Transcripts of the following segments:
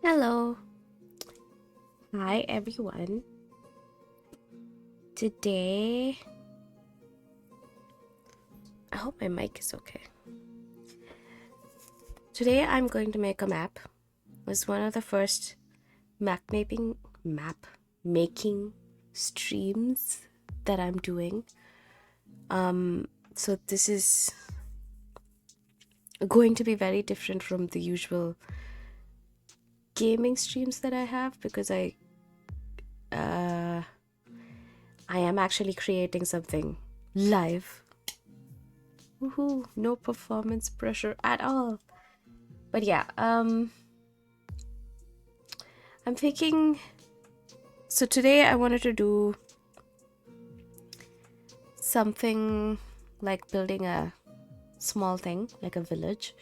Hello. Hi, everyone. Today, I hope my mic is okay. Today, I'm going to make a map. It's one of the first map making streams that I'm doing. So this is going to be very different from the usual gaming streams that I have because I am actually creating something live. Woohoo! No performance pressure at all. But yeah, I'm thinking. So today I wanted to do something like building a small thing, like a village.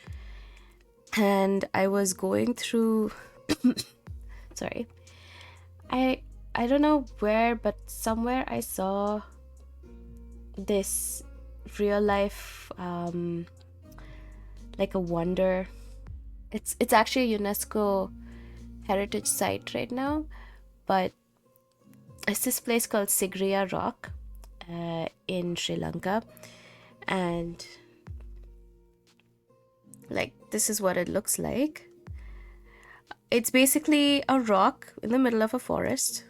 And I was going through. Sorry. I don't know where, but somewhere I saw this real life like a wonder. It's actually a UNESCO heritage site right now, but it's this place called Sigiriya Rock in Sri Lanka, and like this is what it looks like. It's basically a rock in the middle of a forest,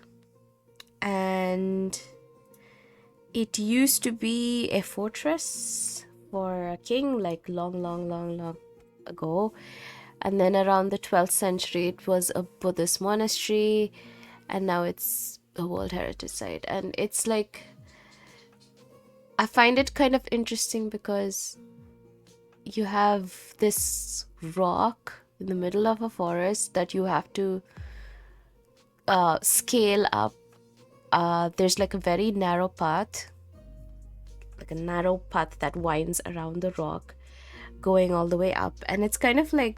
and it used to be a fortress for a king, like long ago. And then around the 12th century, it was a Buddhist monastery, and now it's a World Heritage Site. And it's like, I find it kind of interesting because you have this rock in the middle of a forest that you have to scale up. There's like a very narrow path, like a narrow path that winds around the rock, going all the way up. And it's kind of like,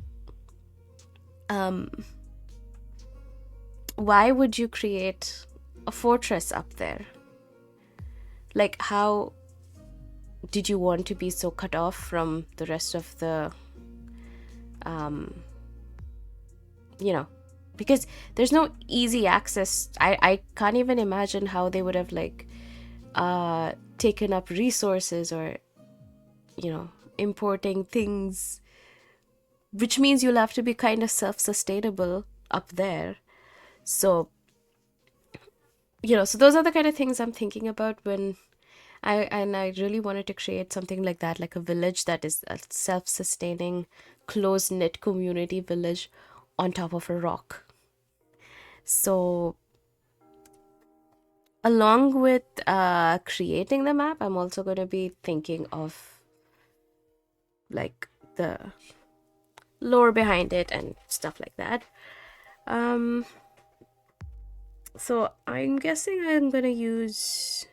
why would you create a fortress up there? Like, how did you want to be so cut off from the rest of the because there's no easy access. I can't even imagine how they would have like taken up resources or importing things, which means you'll have to be kind of self-sustainable up there. So so those are the kind of things I'm thinking about when I really wanted to create something like that, like a village that is a self-sustaining, close-knit community village on top of a rock. So along with creating the map, I'm also going to be thinking of like the lore behind it and stuff like that. So I'm guessing I'm going to use...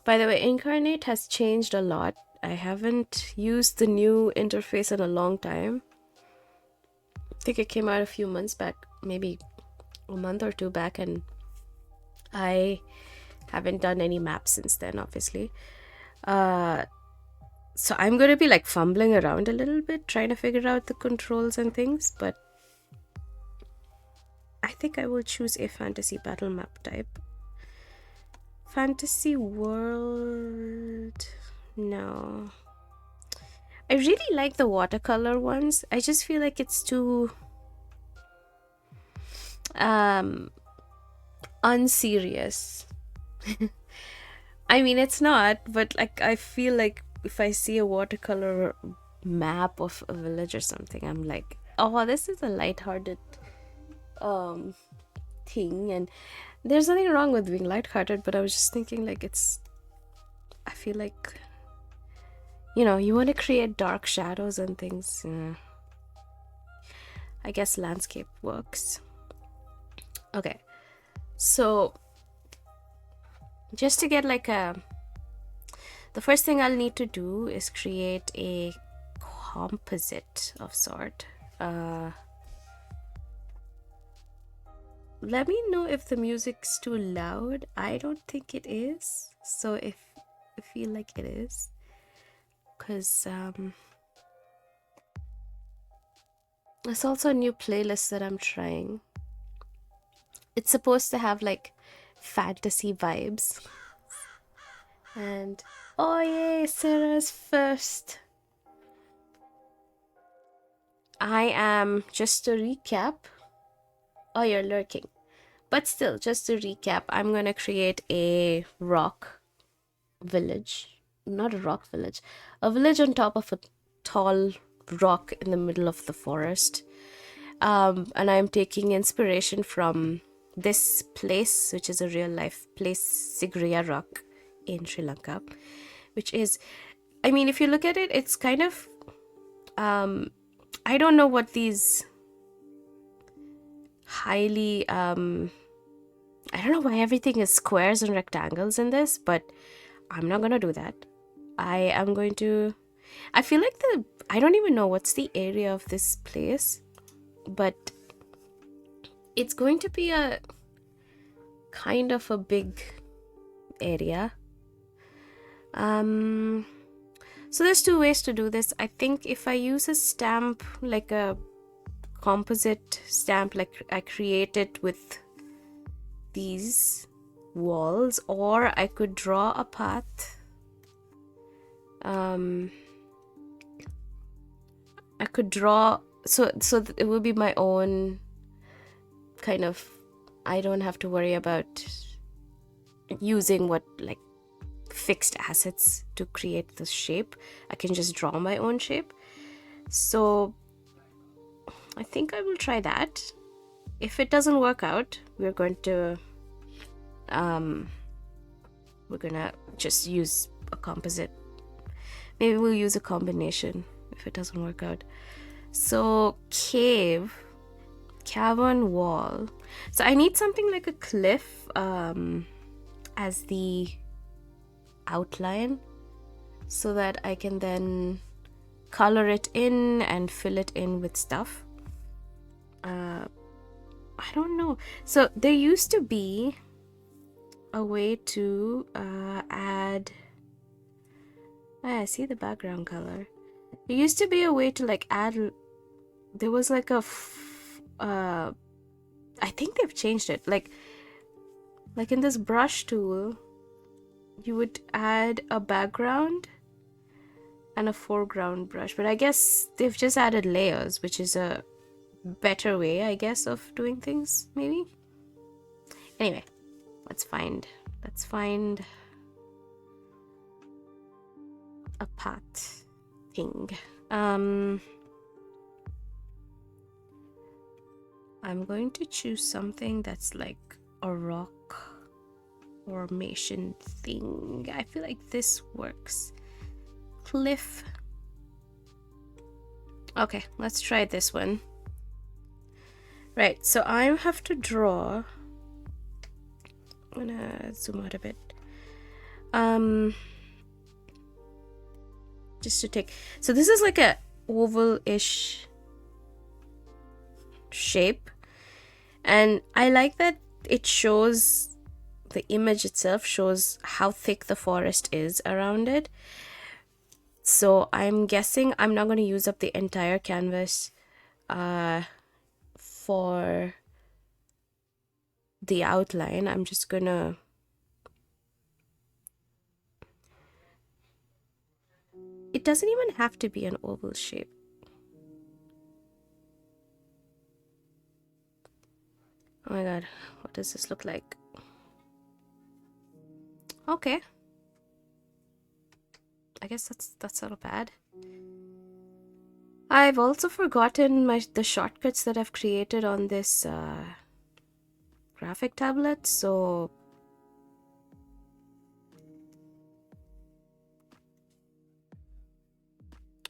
By the way, Incarnate has changed a lot. I haven't used the new interface in a long time. I think it came out a few months back, maybe a month or two back, and I haven't done any maps since then, obviously. So I'm going to be like fumbling around a little bit, trying to figure out the controls and things, but I think I will choose a fantasy battle map type. Fantasy world... No. I really like the watercolor ones. I just feel like it's too unserious. I mean, it's not, but like I feel like if I see a watercolor map of a village or something, I'm like, oh, this is a lighthearted thing. And there's nothing wrong with being lighthearted, but I was just thinking like I feel like you want to create dark shadows and things. I guess landscape works. Okay, so just to get like the first thing I'll need to do is create a composite of sort. Let me know if the music's too loud. I don't think it is. So if I feel like it is, because There's also a new playlist that I'm trying. It's supposed to have like fantasy vibes. And oh yay, Sarah's first. I am, just to recap. Oh, you're lurking. But still, just to recap, I'm gonna create a rock village. Not a rock village. A village on top of a tall rock in the middle of the forest. And I'm taking inspiration from this place, which is a real life place, Sigiriya Rock in Sri Lanka, which is, I mean, if you look at it, it's kind of, I don't know what these highly, I don't know why everything is squares and rectangles in this, but I'm not gonna do that. I am going to, I feel like I don't even know what's the area of this place, but it's going to be a kind of a big area. So there's two ways to do this. I think if I use a stamp, like a composite stamp, like I create it with these walls, or I could draw a path. I could draw, so it will be my own kind of, I don't have to worry about using what like fixed assets to create this shape. I can just draw my own shape. So I think I will try that. If it doesn't work out, we're gonna just use a composite. Maybe we'll use a combination if it doesn't work out. So cavern wall. So I need something like a cliff as the outline, so that I can then color it in and fill it in with stuff. I don't know. So there used to be a way to add, I see the background color. There used to be a way to like add, there was like a I think they've changed it, like in this brush tool you would add a background and a foreground brush, but I guess they've just added layers, which is a better way, I guess, of doing things, maybe. Anyway, let's find a path thing. I'm going to choose something that's like a rock formation thing. I feel like this works. Cliff. Okay, let's try this one. Right, so I have to draw. I'm gonna zoom out a bit. Just to take, so this is like a oval-ish shape, and I like that it shows, the image itself shows how thick the forest is around it. So I'm guessing I'm not going to use up the entire canvas for the outline. I'm just gonna it doesn't even have to be an oval shape. Oh my god, what does this look like? Okay, I guess that's not bad. I've also forgotten the shortcuts that I've created on this graphic tablet, so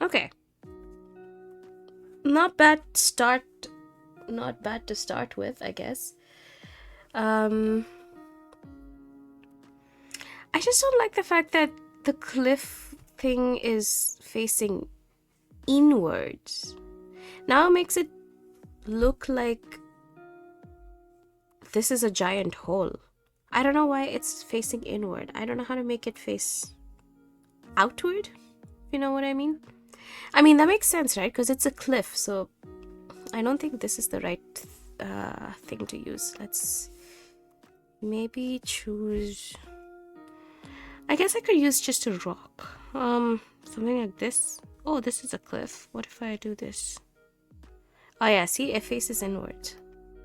okay. Not bad to start with, I guess. I just don't like the fact that the cliff thing is facing inwards. Now it makes it look like this is a giant hole. I don't know why it's facing inward. I don't know how to make it face outward, you know what I mean? I mean, that makes sense, right? Because it's a cliff, so I don't think this is the right thing to use. Let's maybe choose... I guess I could use just a rock. Something like this. Oh, this is a cliff. What if I do this? Oh yeah, see, it faces inward.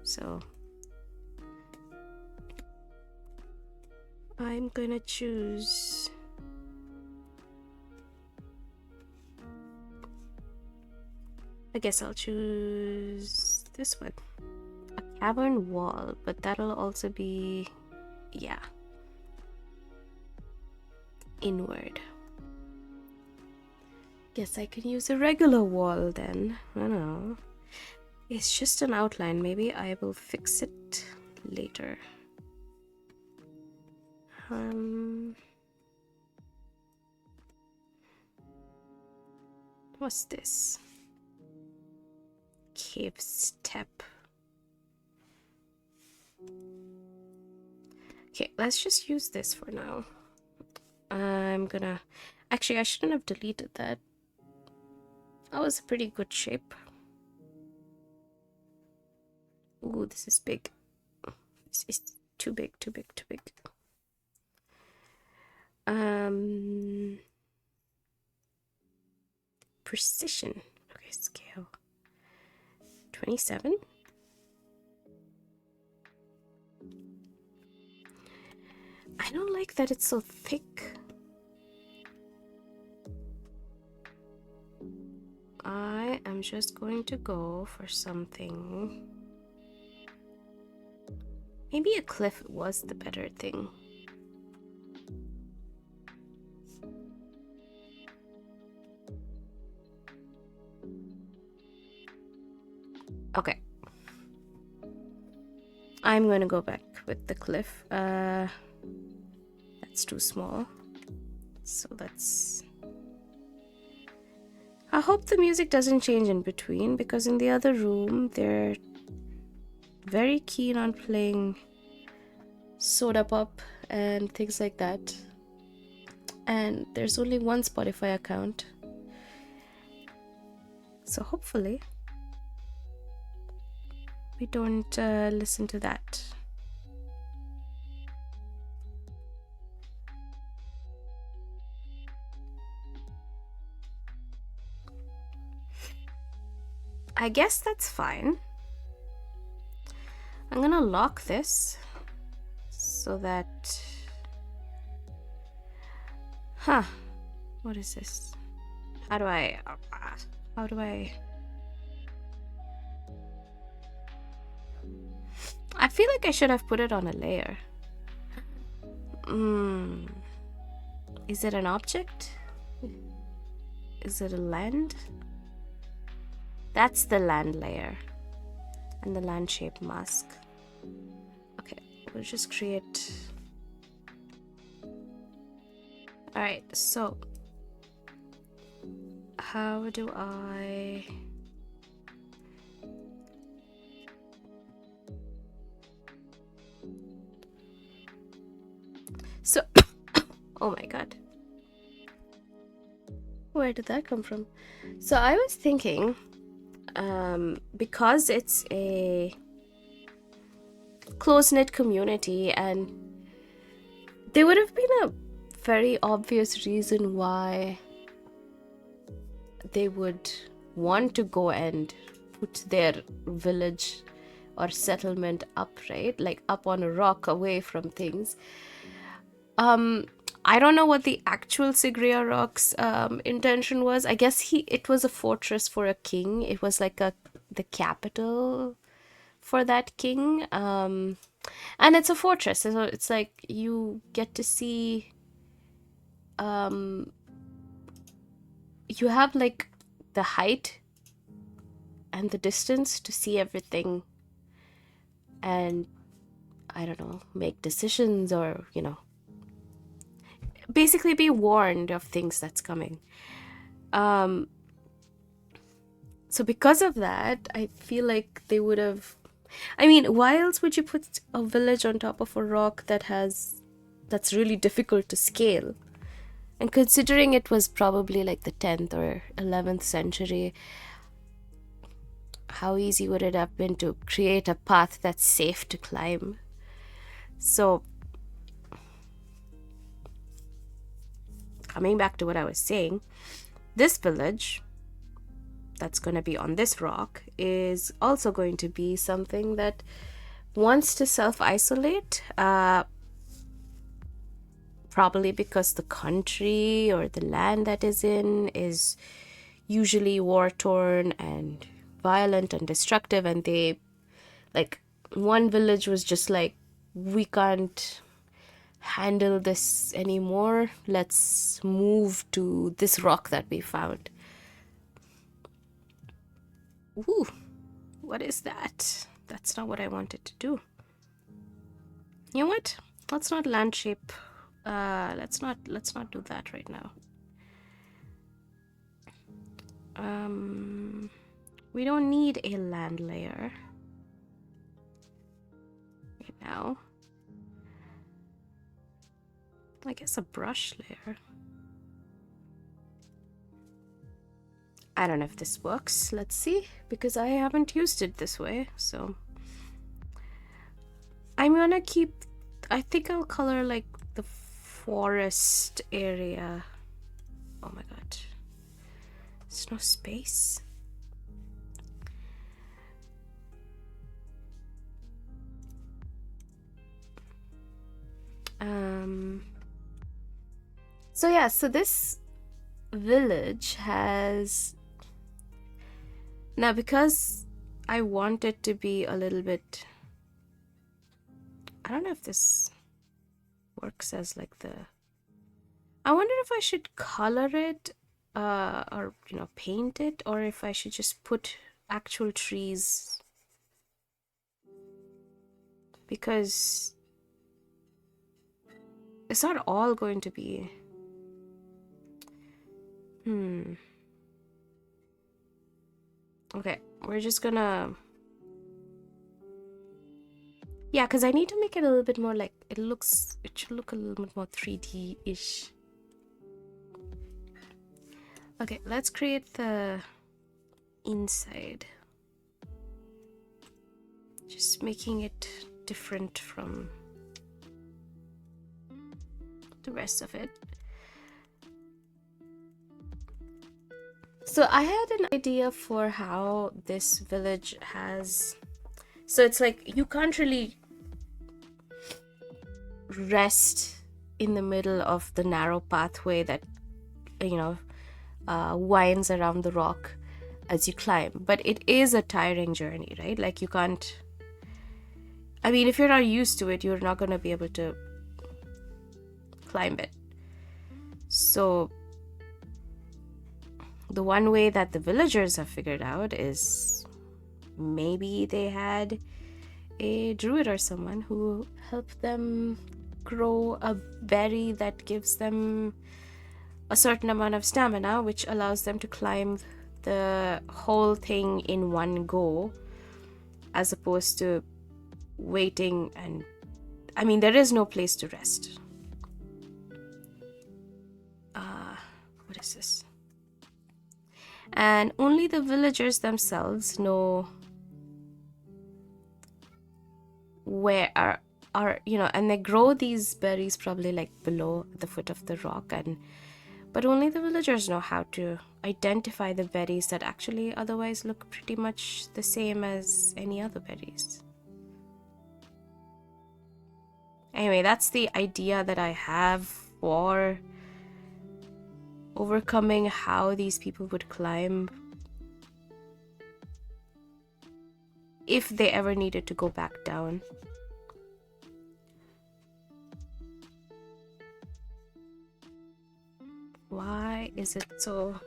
So I'm gonna choose... I guess I'll choose this one. A cavern wall, but that'll also be... yeah. Inward. Guess I can use a regular wall then. I don't know. It's just an outline. Maybe I will fix it later. What's this? Cave step. Okay, let's just use this for now. I'm gonna... Actually, I shouldn't have deleted that. That was a pretty good shape. Ooh, this is big. This is too big, too big, too big. Precision. Okay, scale. 27. I don't like that it's so thick. I am just going to go for something. Maybe a cliff was the better thing. Okay. I'm going to go back with the cliff. That's too small. So that's... I hope the music doesn't change in between, because in the other room they're very keen on playing soda pop and things like that. And there's only one Spotify account. So hopefully we don't listen to that. I guess that's fine. I'm gonna lock this so that... Huh. What is this? How do I... I feel like I should have put it on a layer. Is it an object? Is it a land? That's the land layer. And the land shape mask. Okay, we'll just create... Alright, so... how do I... So... oh my god. Where did that come from? So I was thinking... because it's a close-knit community, and there would have been a very obvious reason why they would want to go and put their village or settlement up, right? Like up on a rock away from things. I don't know what the actual Sigria Rock's intention was. I guess it was a fortress for a king. It was like the capital for that king. And it's a fortress, so it's like you get to see... you have like the height and the distance to see everything and, I don't know, make decisions or, you know, basically be warned of things that's coming. So because of that, I feel like they would have... I mean, why else would you put a village on top of a rock that's really difficult to scale? And considering it was probably like the 10th or 11th century, how easy would it have been to create a path that's safe to climb? So, coming back to what I was saying, this village that's going to be on this rock is also going to be something that wants to self-isolate, probably because the country or the land that is in is usually war-torn and violent and destructive, and they, like, one village was just like, we can't handle this anymore, let's move to this rock that we found. Ooh, what is that? That's not what I wanted to do. You know what? Let's not land shape. Let's not do that right now. We don't need a land layer right now. I guess a brush layer. I don't know if this works. Let's see, because I haven't used it this way. So I'm gonna keep, I think I'll color like the forest area. Oh my god, there's no space. So yeah, so this village has, now because I want it to be a little bit, I don't know if this works as like the, I wonder if I should color it or, you know, paint it, or if I should just put actual trees, because it's not all going to be, okay, we're just gonna, yeah, because I need to make it a little bit more like, it should look a little bit more 3D-ish. Okay, let's create the inside. Just making it different from the rest of it. So I had an idea for how this village has, so it's like you can't really rest in the middle of the narrow pathway that, you know, winds around the rock as you climb, but it is a tiring journey, right? Like you can't, I mean, if you're not used to it, you're not going to be able to climb it. So the one way that the villagers have figured out is maybe they had a druid or someone who helped them grow a berry that gives them a certain amount of stamina, which allows them to climb the whole thing in one go, as opposed to waiting. And I mean, there is no place to rest. What is this? And only the villagers themselves know where are, you know, and they grow these berries probably like below the foot of the rock, and but only the villagers know how to identify the berries that actually otherwise look pretty much the same as any other berries. Anyway, that's the idea that I have for overcoming how these people would climb if they ever needed to go back down. Why is it so...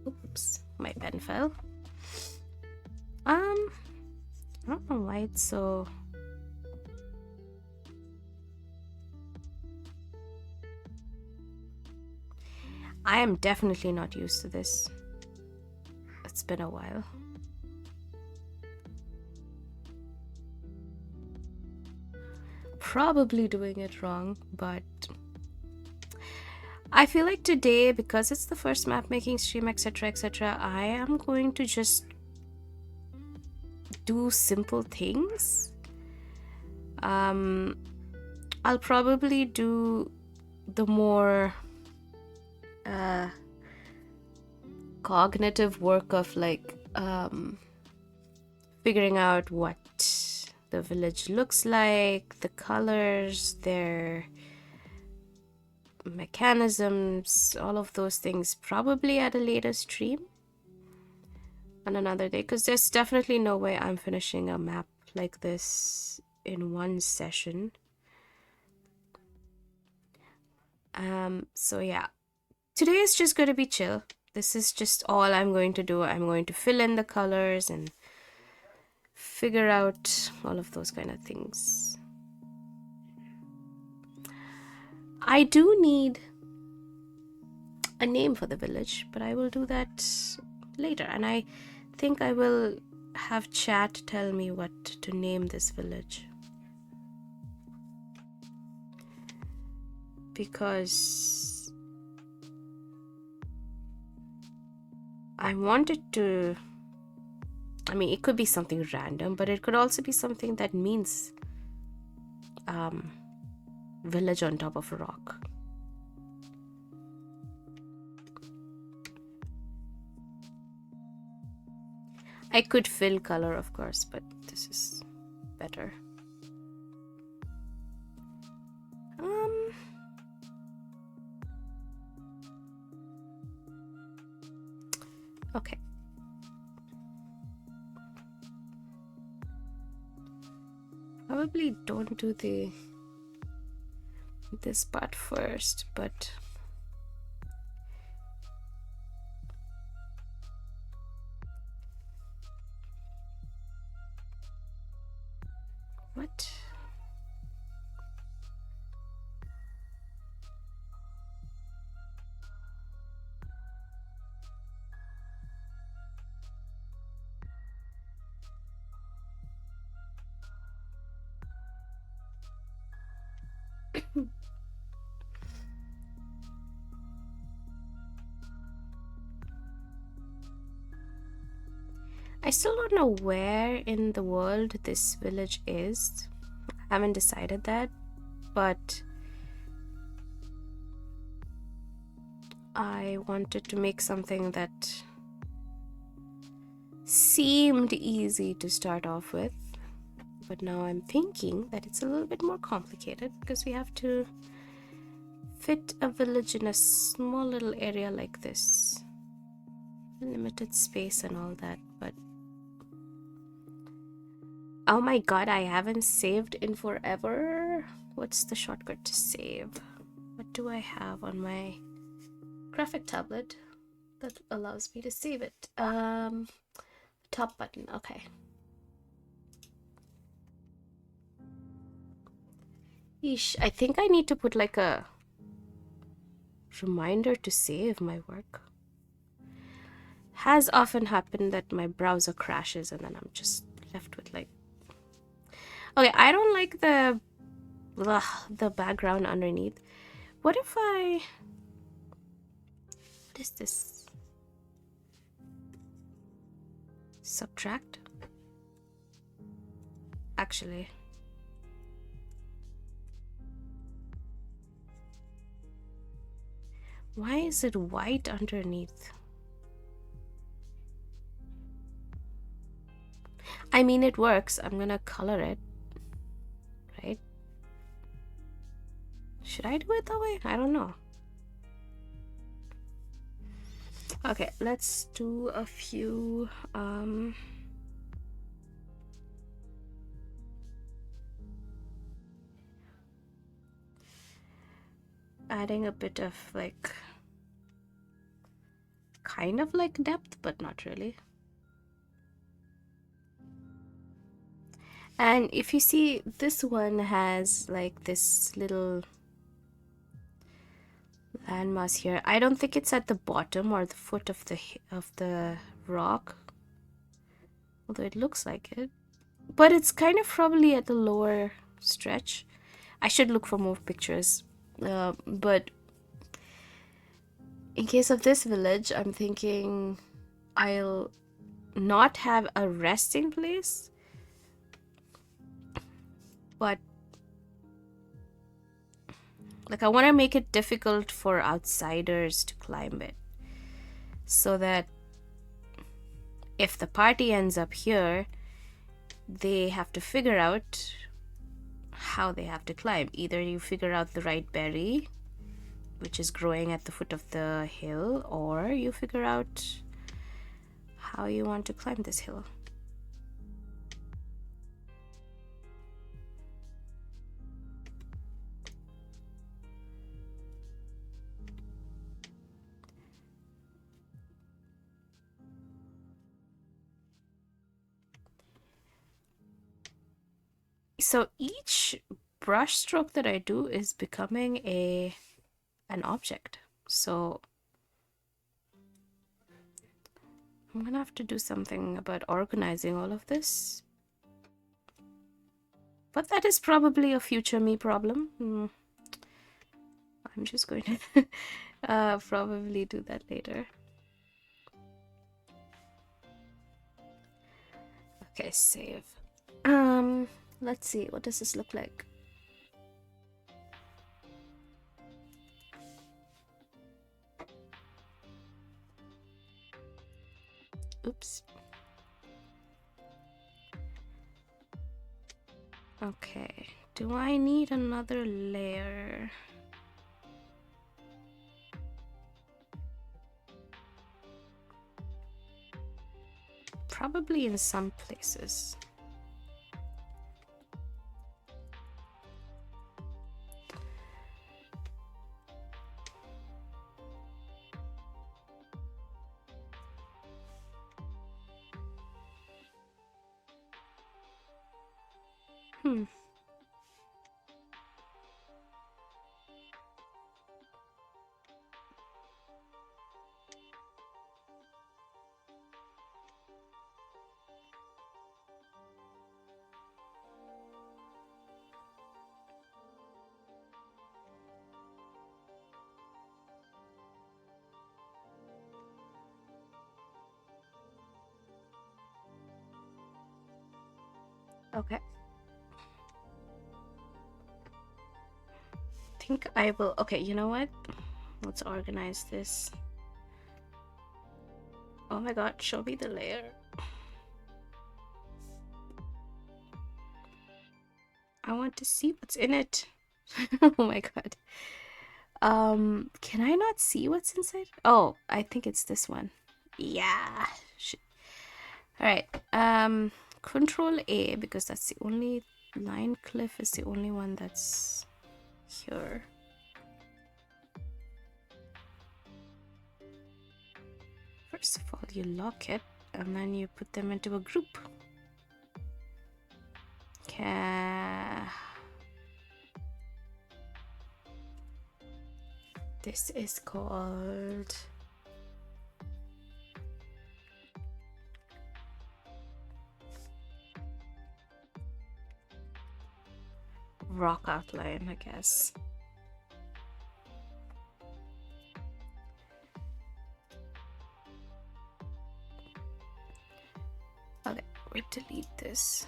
Oops, my pen fell. I don't know why it's so... I am definitely not used to this. It's been a while. Probably doing it wrong, but I feel like today, because it's the first map making stream, etc., etc., I am going to just do simple things. I'll probably do the more cognitive work of like figuring out what the village looks like, the colors, their mechanisms, all of those things, probably at a later stream on another day, because there's definitely no way I'm finishing a map like this in one session. So yeah, today is just going to be chill. This is just all I'm going to do. I'm going to fill in the colors and figure out all of those kind of things. I do need a name for the village, but I will do that later. And I think I will have chat tell me what to name this village, because I wanted to, I mean, it could be something random, but it could also be something that means village on top of a rock. I could fill color, of course, but this is better. Okay. Probably don't do this part first, but what? I still don't know where in the world this village is. I haven't decided that, but I wanted to make something that seemed easy to start off with, but now I'm thinking that it's a little bit more complicated, because we have to fit a village in a small little area like this. Limited space and all that, but oh my god, I haven't saved in forever. What's the shortcut to save? What do I have on my graphic tablet that allows me to save it? Top button, okay. Yeesh, I think I need to put like a reminder to save my work. Has often happened that my browser crashes and then I'm just left with like, okay, I don't like the background underneath. What if what is this? Subtract? Actually, why is it white underneath? I mean, it works. I'm gonna color it, right? Should I do it that way? I don't know. Okay, let's do a few adding a bit of like kind of like depth, but not really. And if you see, this one has like this little landmass here. I don't think it's at the bottom or the foot of the rock, although it looks like it, but it's kind of probably at the lower stretch. I should look for more pictures, but in case of this village, I'm thinking I'll not have a resting place, But like I want to make it difficult for outsiders to climb it, so that if the party ends up here, they have to figure out how they have to climb. Either you figure out the right berry, which is growing at the foot of the hill, or you figure out how you want to climb this hill. So each brush stroke that I do is becoming an object. So I'm gonna have to do something about organizing all of this. But that is probably a future me problem. I'm just going to probably do that later. Okay, save. Let's see, what does this look like? Oops. Okay, do I need another layer? Probably in some places. Okay. I think I will. Okay, you know what? Let's organize this. Oh my god, show me the layer. I want to see what's in it. Oh my god. Can I not see what's inside? Oh, I think it's this one. Yeah. All right. Control A, because that's the only line. Cliff is the only one that's here. First of all, you lock it and then you put them into a group. Okay. This is called rock outline, I guess. Okay, we delete this.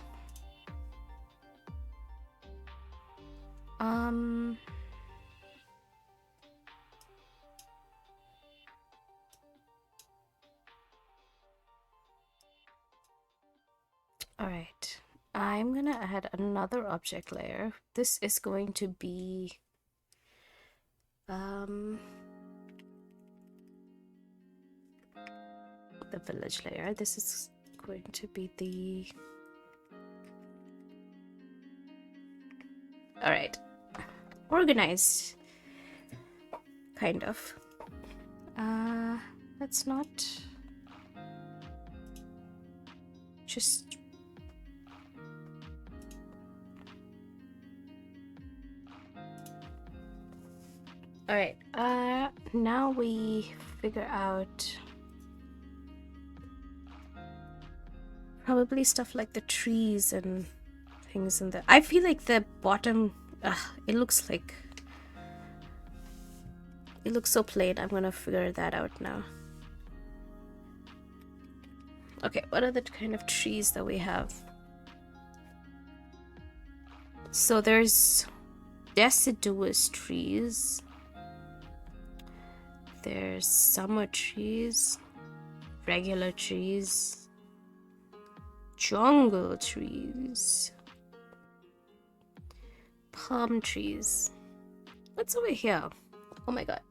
All right, I'm gonna add another object layer. This is going to be the village layer. This is going to be the... All right, organized, kind of. Let's not just... All right, now we figure out probably stuff like the trees and things in the... I feel like the bottom, it looks like... It looks so plain. I'm gonna figure that out now. Okay, what are the kind of trees that we have? So there's deciduous trees. There's summer trees, regular trees, jungle trees, palm trees. What's over here? Oh my god.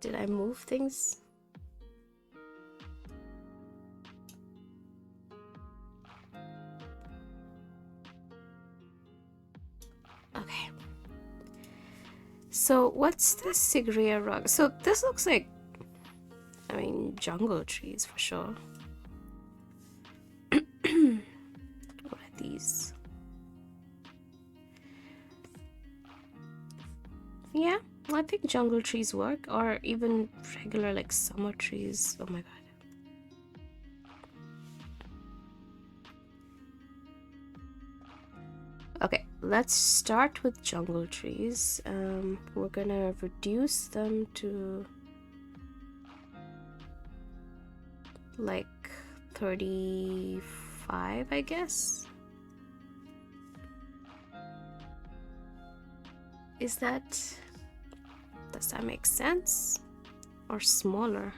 Did I move things? Okay. So what's the Sigria rock? So this looks like, I mean, jungle trees for sure. What are these? Yeah, I think jungle trees work, or even regular like summer trees. Oh my god. Okay, let's start with jungle trees. We're gonna reduce them to like 35, I guess. Does that make sense? Or smaller?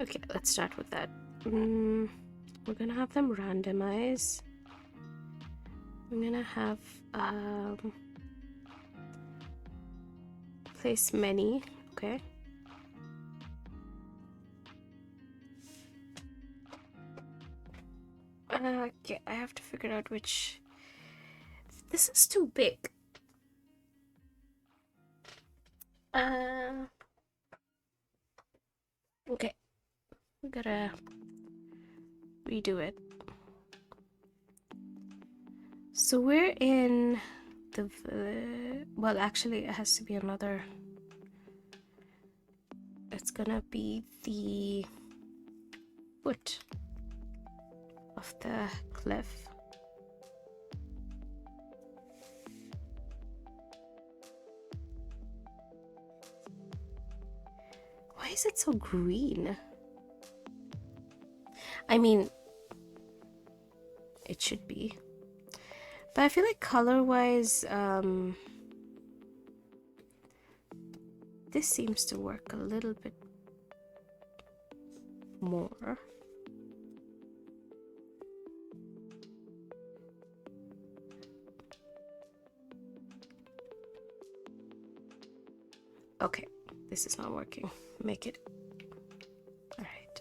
Okay, let's start with that. We're gonna have them randomize. I'm gonna have place many, okay. Okay, I have to figure out which. This is too big. Okay, we gotta redo it. So we're in the well, actually, it has to be another. It's gonna be the foot of the cliff. Why is it so green? I mean, it should be. But I feel like color-wise, this seems to work a little bit more. Okay, this is not working. Make it. All right.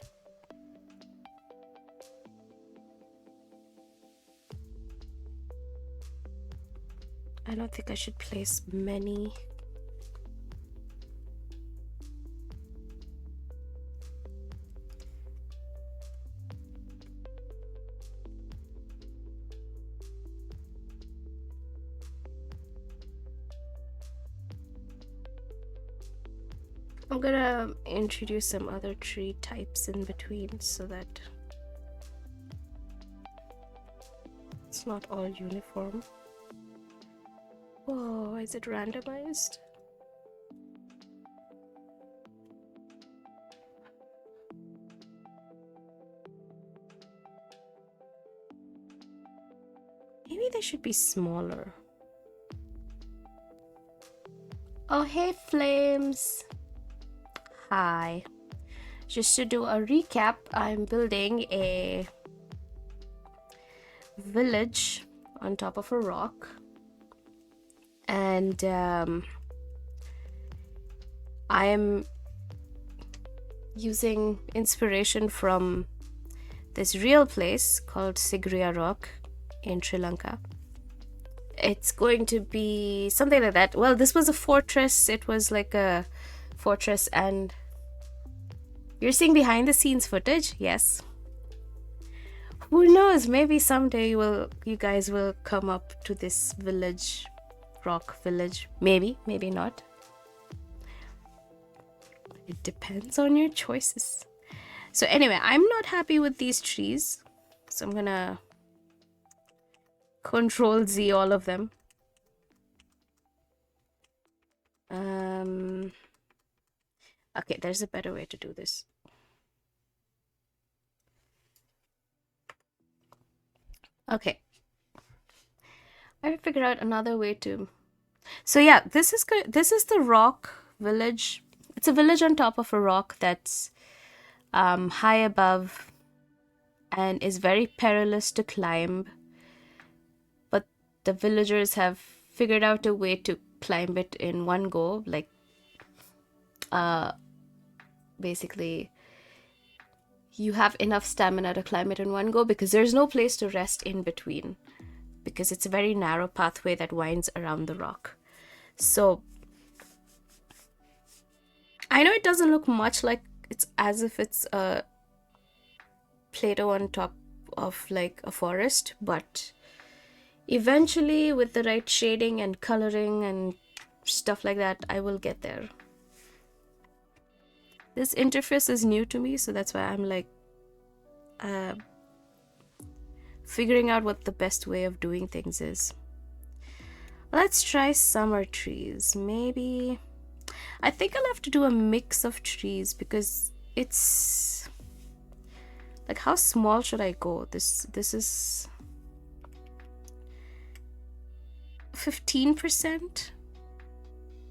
I don't think I should place many. I'm gonna introduce some other tree types in between so that it's not all uniform. Whoa, is it randomized? Maybe they should be smaller. Oh, hey, Flames. Hi. Just to do a recap, I'm building a village on top of a rock. And I'm using inspiration from this real place called Sigria Rock in Sri Lanka. It's going to be something like that. Well, this was a fortress. It was like a fortress, and you're seeing behind the scenes footage. Yes. Who knows? Maybe someday you guys will come up to this village, rock village. Maybe, maybe not. It depends on your choices. So anyway, I'm not happy with these trees, so I'm gonna Control Z all of them. Okay, there's a better way to do this. Okay. I figured out another way to. So yeah, this is good. This is the rock village. It's a village on top of a rock that's high above and is very perilous to climb. But the villagers have figured out a way to climb it in one go. Like, basically, you have enough stamina to climb it in one go because there's no place to rest in between. Because it's a very narrow pathway that winds around the rock. So I know it doesn't look much like it's as if it's a Play-Doh on top of like a forest, but eventually with the right shading and coloring and stuff like that, I will get there. This interface is new to me, so that's why I'm like figuring out what the best way of doing things is. Let's try summer trees. Maybe I think I'll have to do a mix of trees because it's like, how small should I go? This is 15%.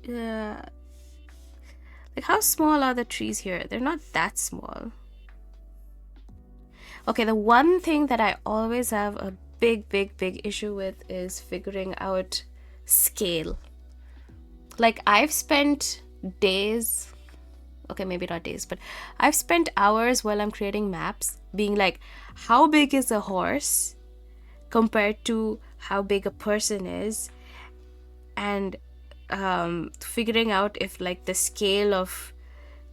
Yeah. Like, how small are the trees here? They're not that small. Okay, the one thing that I always have a big issue with is figuring out scale. Like, I've spent days, okay, maybe not days, but I've spent hours while I'm creating maps being like, how big is a horse compared to how big a person is, and figuring out if like the scale of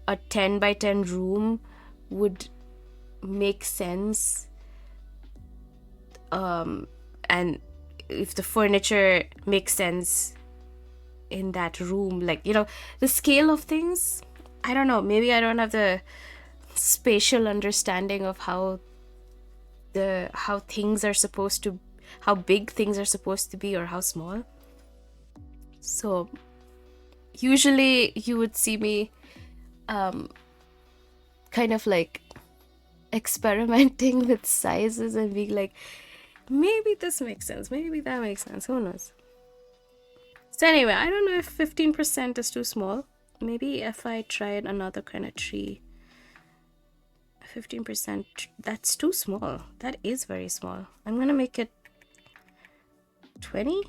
a 10 by 10 room would make sense, and if the furniture makes sense in that room, like, you know, the scale of things. I don't know, maybe I don't have the spatial understanding of how things are supposed to, how big things are supposed to be or how small. So usually you would see me kind of like experimenting with sizes and being like, maybe this makes sense, maybe that makes sense, who knows. So anyway, I don't know if 15% is too small. Maybe if I tried another kind of tree. 15%, that's too small. That is very small. I'm gonna make it 20,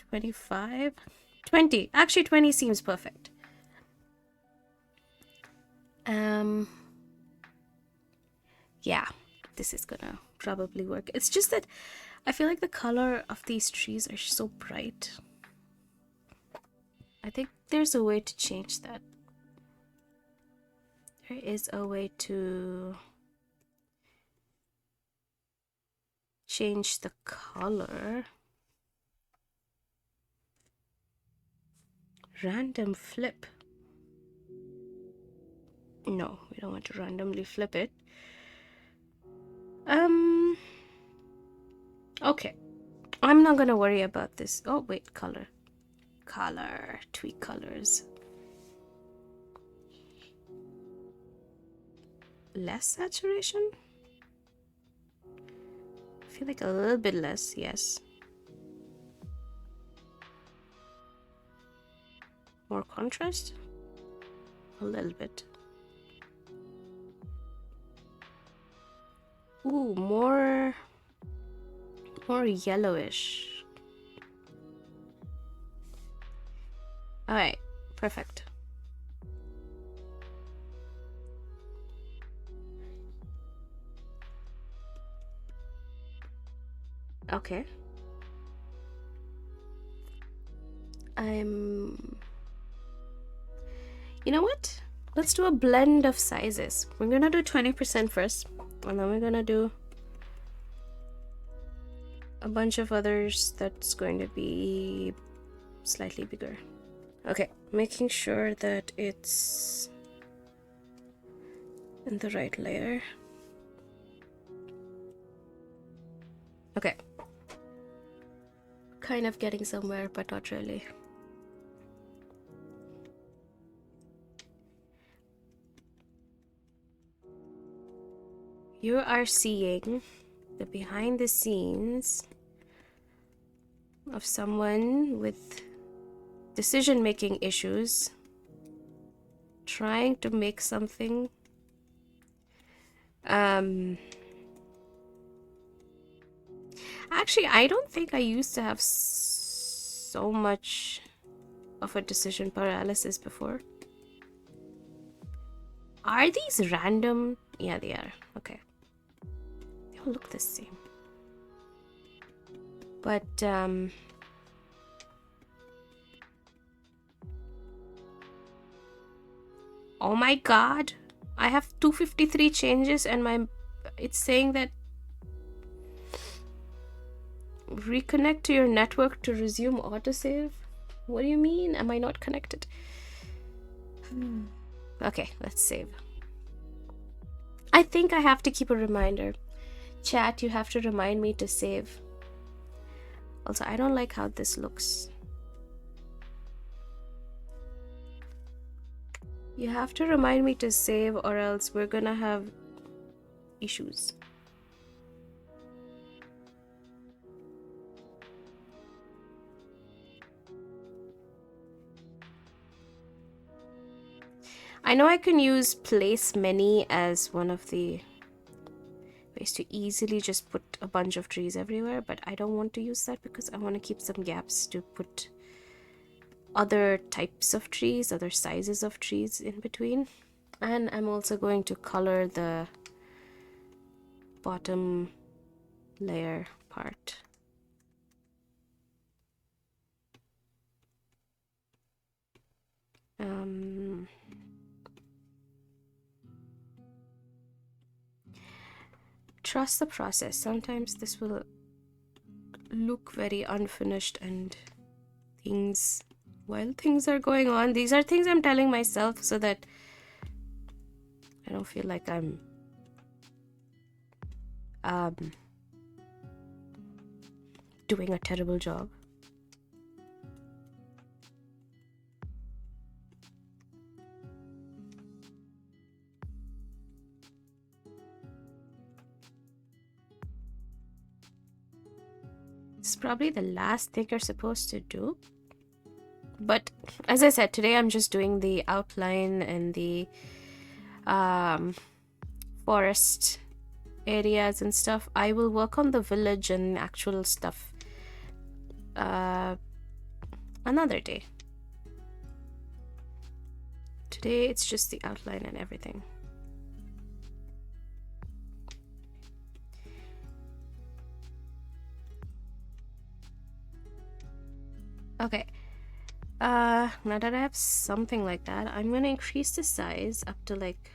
25, 20. Actually, 20 seems perfect. Yeah, this is gonna probably work. It's just that I feel like the color of these trees are so bright. I think there's a way to change that. There is a way to change the color. Random flip. No, we don't want to randomly flip it. Okay. I'm not gonna worry about this. Oh, wait, color. Color. Tweak colors. Less saturation? I feel like a little bit less, yes. More contrast? A little bit. Ooh, more yellowish. All right, perfect. Okay. You know what? Let's do a blend of sizes. We're gonna do 20% first, and then we're gonna do a bunch of others that's going to be slightly bigger. Okay, making sure that it's in the right layer. Okay. Kind of getting somewhere, but not really. You are seeing the behind the scenes of someone with decision-making issues trying to make something actually, I don't think I used to have so much of a decision paralysis before. Are these random? Yeah, they are. Okay. They all look the same. But oh my god. I have 253 changes and it's saying that reconnect to your network to resume autosave. What do you mean? Am I not connected? Okay, let's save. I think I have to keep a reminder. Chat, you have to remind me to save. Also, I don't like how this looks. You have to remind me to save or else we're gonna have issues. I know I can use place many as one of the ways to easily just put a bunch of trees everywhere, but I don't want to use that because I want to keep some gaps to put other types of trees, other sizes of trees in between. And I'm also going to color the bottom layer part. Trust the process. Sometimes this will look very unfinished and while things are going on, these are things I'm telling myself so that I don't feel like I'm doing a terrible job. It's probably the last thing you're supposed to do. But as I said, today I'm just doing the outline and the forest areas and stuff. I will work on the village and actual stuff another day. Today it's just the outline and everything. Okay. Now that I have something like that, I'm gonna increase the size up to like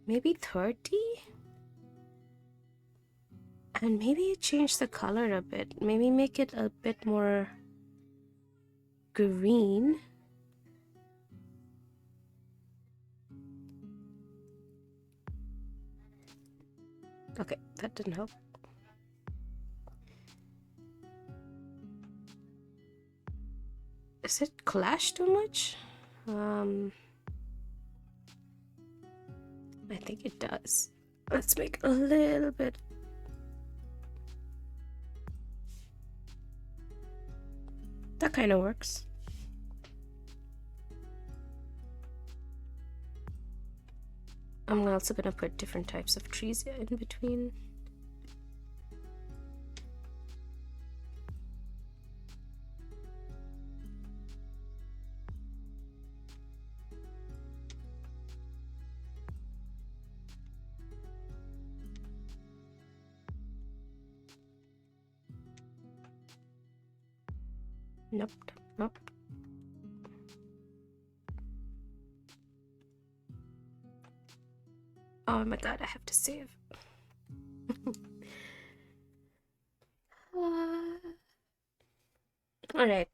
maybe 30, and maybe change the color a bit, maybe make it a bit more green. Okay, that didn't help. Does it clash too much? I think it does. Let's make a little bit. That kind of works. I'm also gonna put different types of trees in between. Nope, nope. Oh my god, I have to save. All right.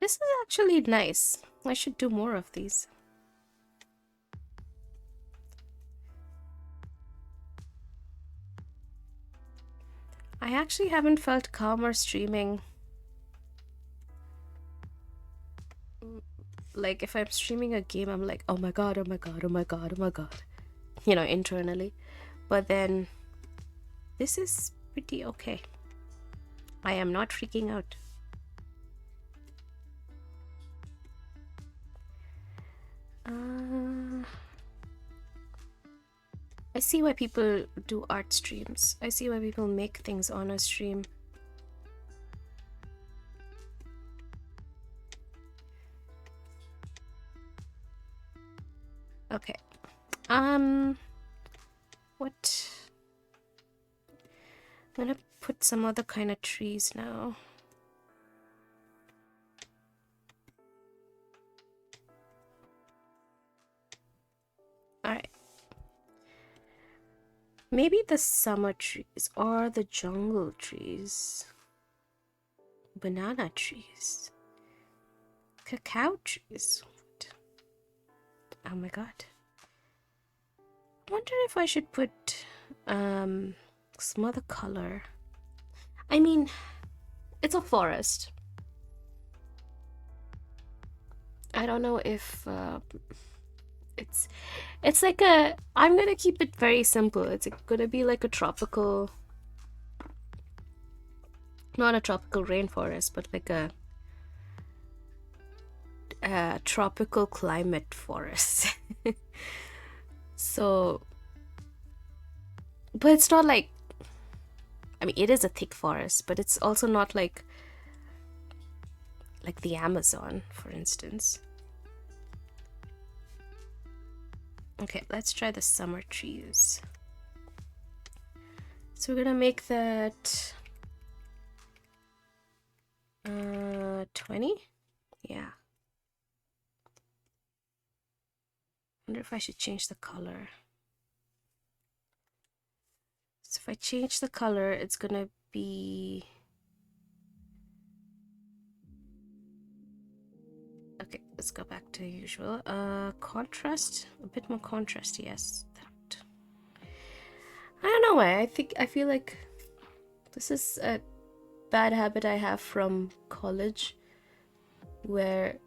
This is actually nice. I should do more of these. I actually haven't felt calmer streaming. Like if I'm streaming a game, I'm like, oh my god, oh my god, oh my god, oh my god, internally. But then this is pretty okay. I am not freaking out. I see why people do art streams. I see why people make things on a stream. Okay. What? I'm gonna put some other kind of trees now. Alright. Maybe the summer trees or the jungle trees. Banana trees. Cacao trees. Oh my god. I wonder if I should put some other color. I mean, it's a forest. I don't know if it's like a, I'm gonna keep it very simple. It's gonna be like a tropical, not a tropical rainforest, but like a tropical climate forest. So, but it's not like, I mean, it is a thick forest, but it's also not like the Amazon, for instance. Okay, let's try the summer trees. So we're gonna make that 20? Yeah. I wonder if I should change the color. So if I change the color, it's gonna be... Okay, let's go back to usual. Contrast, a bit more contrast, yes. That. I don't know why. I feel like this is a bad habit I have from college, where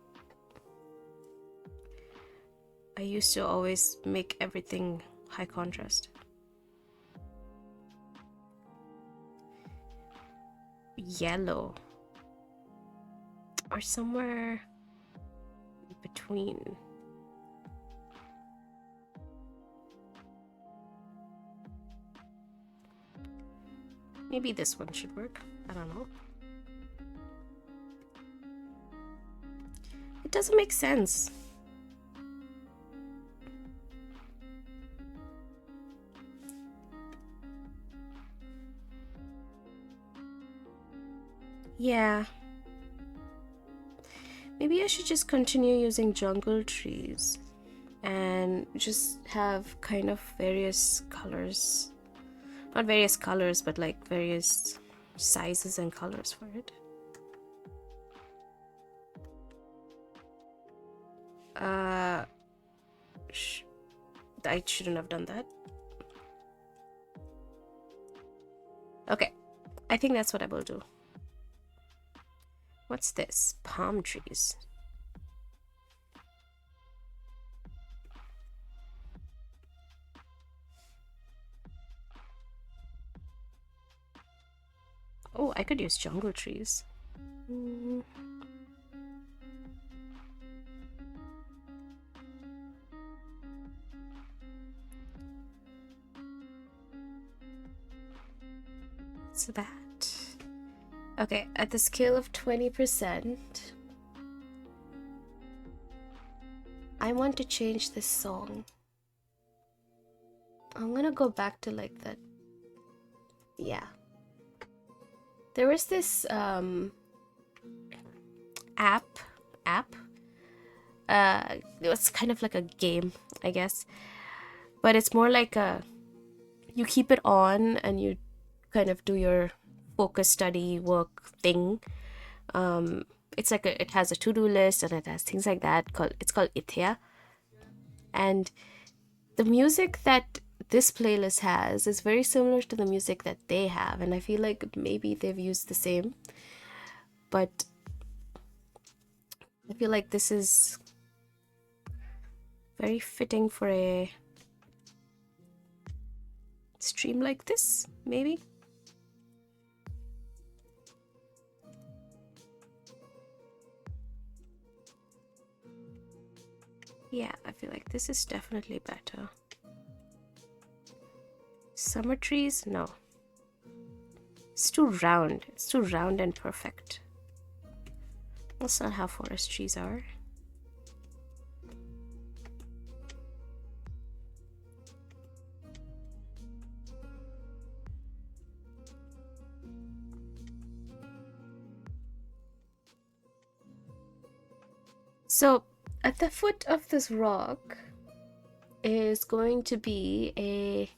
I used to always make everything high contrast. Yellow. Or somewhere between. Maybe this one should work. I don't know. It doesn't make sense. Yeah. Maybe I should just continue using jungle trees and just have kind of various colors. Not various colors, but like various sizes and colors for it. I shouldn't have done that. Okay, I think that's what I will do. What's this? Palm trees. Oh, I could use jungle trees. What's that? Okay, at the scale of 20%, I want to change this song. I'm gonna go back to like that. Yeah. There was this app. It was kind of like a game, I guess. But it's more like you keep it on and you kind of do your focus study work thing. It's like it has a to-do list and it has things like that. It's called Ithia. And the music that this playlist has is very similar to the music that they have, and I feel like maybe they've used the same, but I feel like this is very fitting for a stream like this, maybe. Yeah, I feel like this is definitely better. Summer trees? No. It's too round. It's too round and perfect. That's not how forest trees are. So, at the foot of this rock is going to be a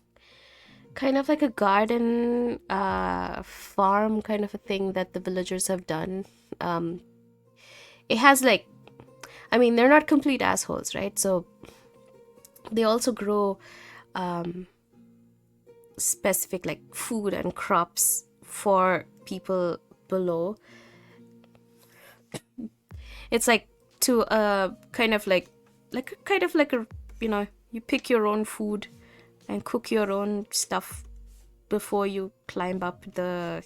kind of like a garden farm kind of a thing that the villagers have done. It has like, I mean, they're not complete assholes, right? So they also grow specific like food and crops for people below. It's like to kind of like a, you know, you pick your own food and cook your own stuff before you climb up the,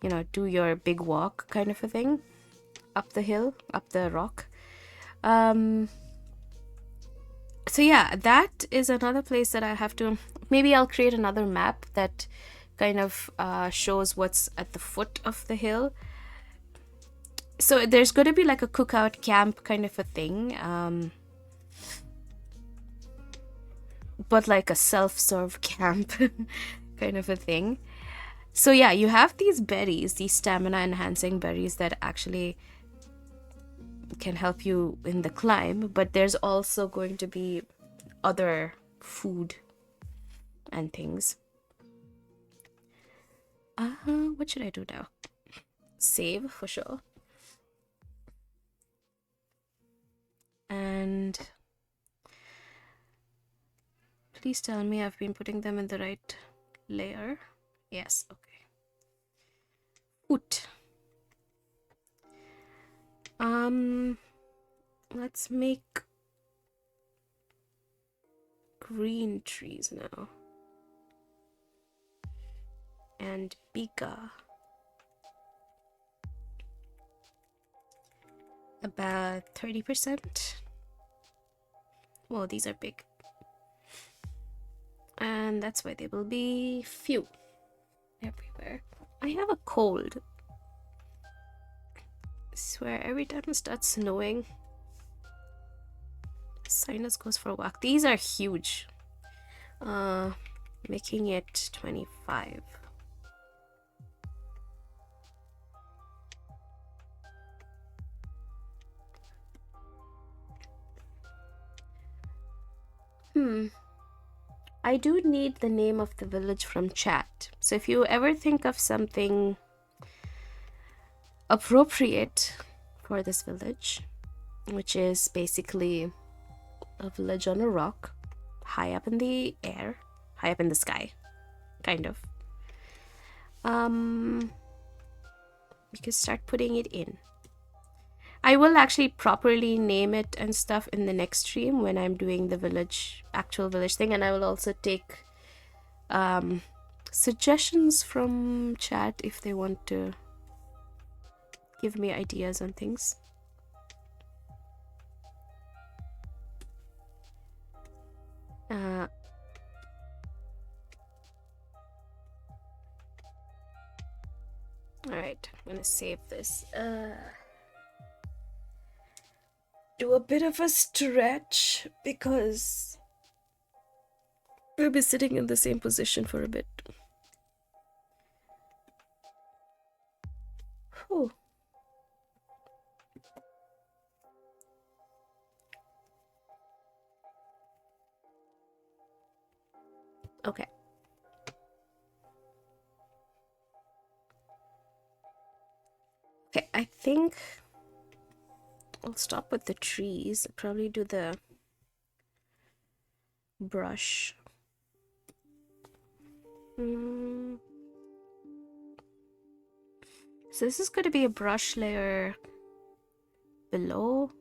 you know, do your big walk kind of a thing up the hill, up the rock. So yeah, that is another place that I have to, maybe I'll create another map that kind of shows what's at the foot of the hill. So there's going to be like a cookout camp kind of a thing, but like a self-serve camp kind of a thing. So yeah, you have these berries, these stamina enhancing berries that actually can help you in the climb, but there's also going to be other food and things. What should I do now? Save for sure. And please tell me I've been putting them in the right layer. Yes, okay. Foot. Let's make green trees now. And bigger. About 30%. Well, these are big. And that's why they will be few everywhere. I have a cold. I swear, every time it starts snowing, sinus goes for a walk. These are huge. Making it 25. I do need the name of the village from chat. So if you ever think of something appropriate for this village, which is basically a village on a rock, high up in the air, high up in the sky, kind of. You can start putting it in. I will actually properly name it and stuff in the next stream when I'm doing the actual village thing, and I will also take suggestions from chat if they want to give me ideas on things. Alright, I'm gonna save this. Do a bit of a stretch because we'll be sitting in the same position for a bit. Whew. Okay. Okay, I think I'll stop with the trees. I'll probably do the brush Mm. So this is going to be a brush layer below.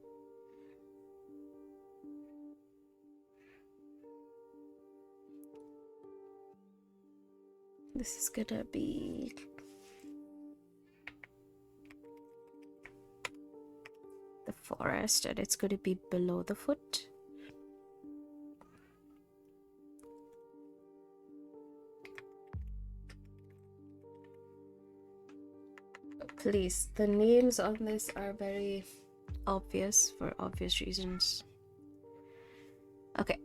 This is going to be the forest, and it's going to be below the foot. Please, the names on this are very obvious for obvious reasons. Okay,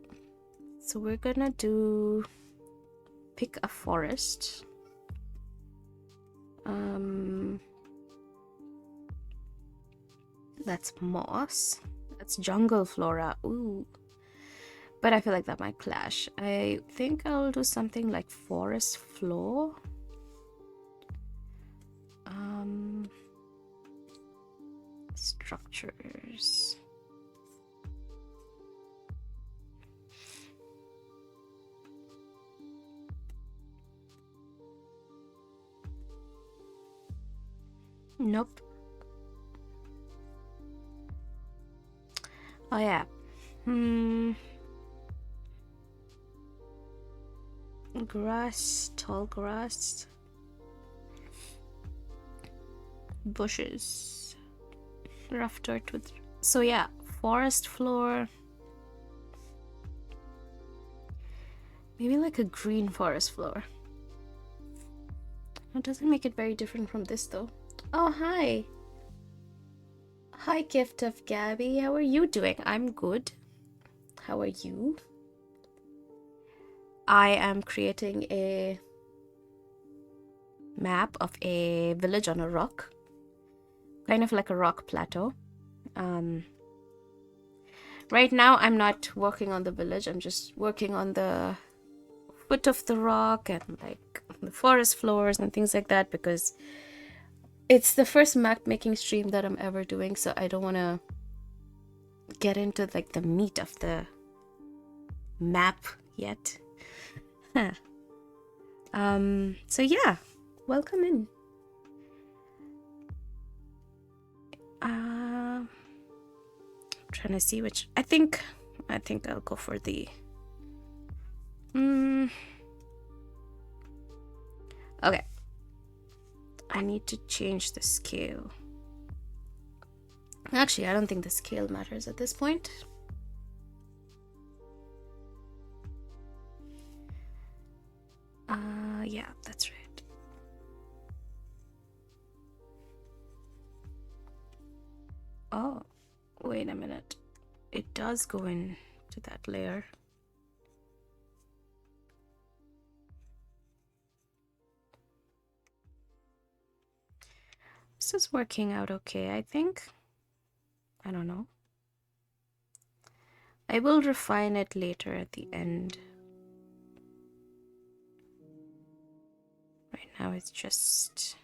so we're gonna pick a forest. That's moss. That's jungle flora. Ooh. But I feel like that might clash. I think I'll do something like forest floor. Structures. Nope. Oh yeah. Grass, tall grass. Bushes. Rough dirt with... So yeah, forest floor. Maybe like a green forest floor. That doesn't make it very different from this though. Oh, hi. Hi, Gift of Gabby. How are you doing? I'm good. How are you? I am creating a map of a village on a rock. Kind of like a rock plateau. Right now, I'm not working on the village. I'm just working on the foot of the rock and like the forest floors and things like that, because it's the first map making stream that I'm ever doing, so I don't want to get into like the meat of the map yet. Huh. So yeah, welcome in. I'm trying to see which... I think I'll go for the... Okay. I need to change the scale. Actually, I don't think the scale matters at this point. Yeah, that's right. Oh, wait a minute. It does go into that layer. This is working out okay, I think. I don't know. I will refine it later at the end. Right now it's just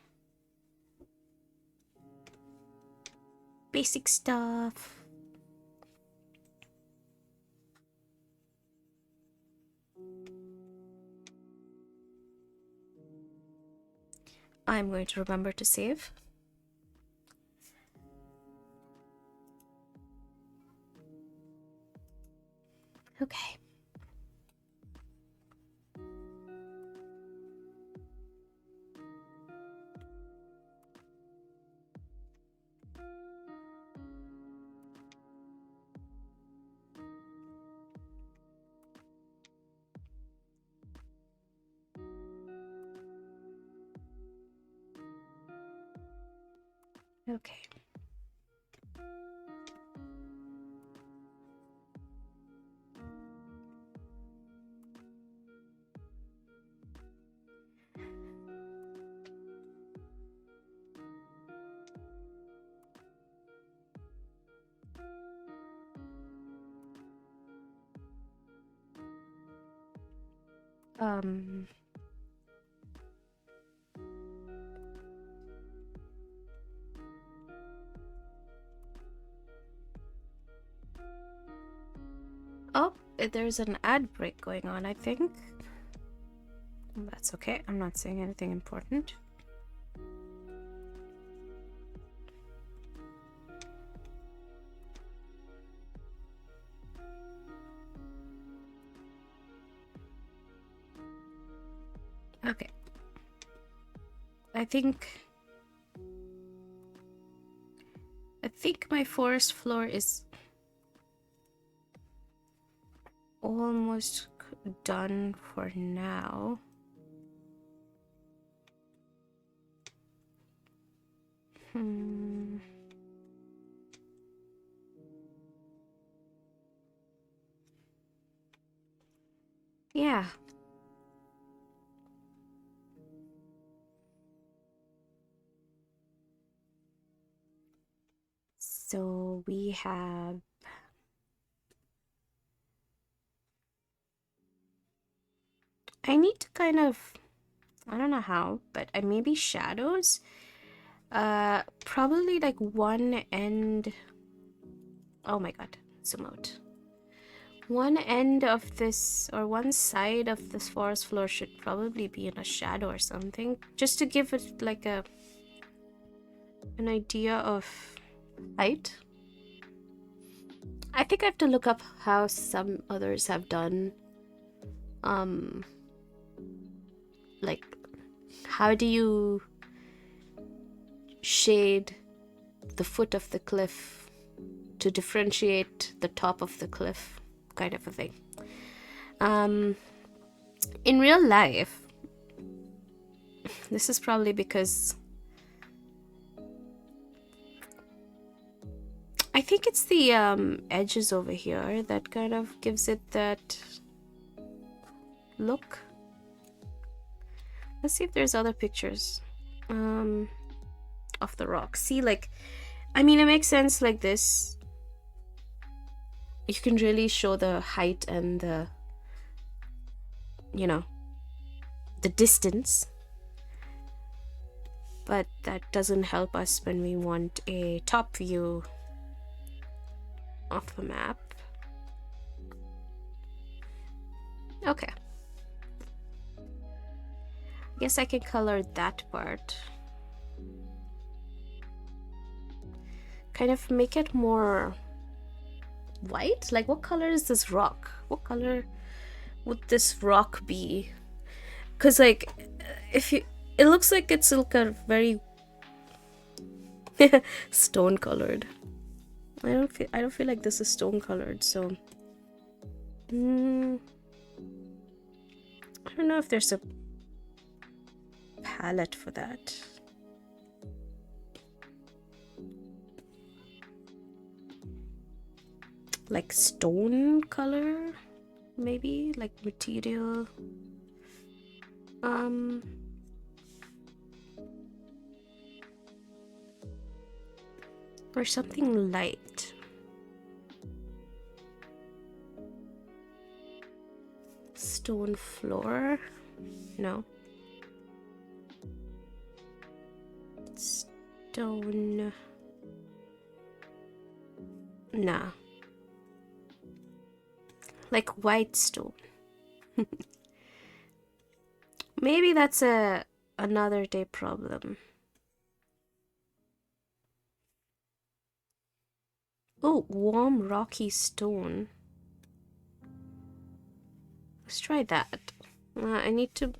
basic stuff. I'm going to remember to save. Okay. Okay. Oh, there's an ad break going on, I think. That's okay. I'm not saying anything important. Okay. I think my forest floor is almost done for now. Yeah. So we have I need to kind of, I don't know how, but maybe shadows. Probably like one end. Oh my god, zoom out. One end of this, or one side of this forest floor should probably be in a shadow or something, just to give it like an idea of height. I think I have to look up how some others have done. Like, how do you shade the foot of the cliff to differentiate the top of the cliff, kind of a thing. In real life, this is probably because I think it's the edges over here that kind of gives it that look. Let's see if there's other pictures of the rock. See, like, I mean, it makes sense like this. You can really show the height and the, you know, the distance. But that doesn't help us when we want a top view of the map. Okay. I guess I can color that part. Kind of make it more white. Like, what color is this rock? What color would this rock be? Because, like, if you, it looks like it's like a very stone colored. I don't feel like this is stone colored, so I don't know if there's a palette for that. Like stone color, maybe, like material. Or something light. Stone floor? No. Stone. Nah. Like white stone. Maybe that's another day problem. Oh, warm rocky stone. Let's try that. I need to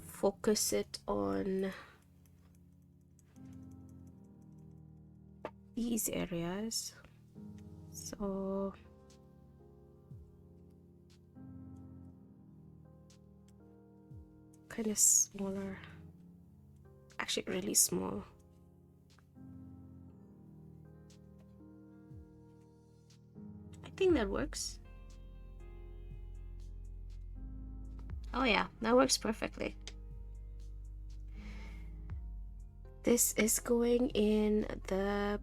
focus it on these areas. So kind of smaller. Actually, really small. I think that works. Oh yeah, that works perfectly. This is going in the...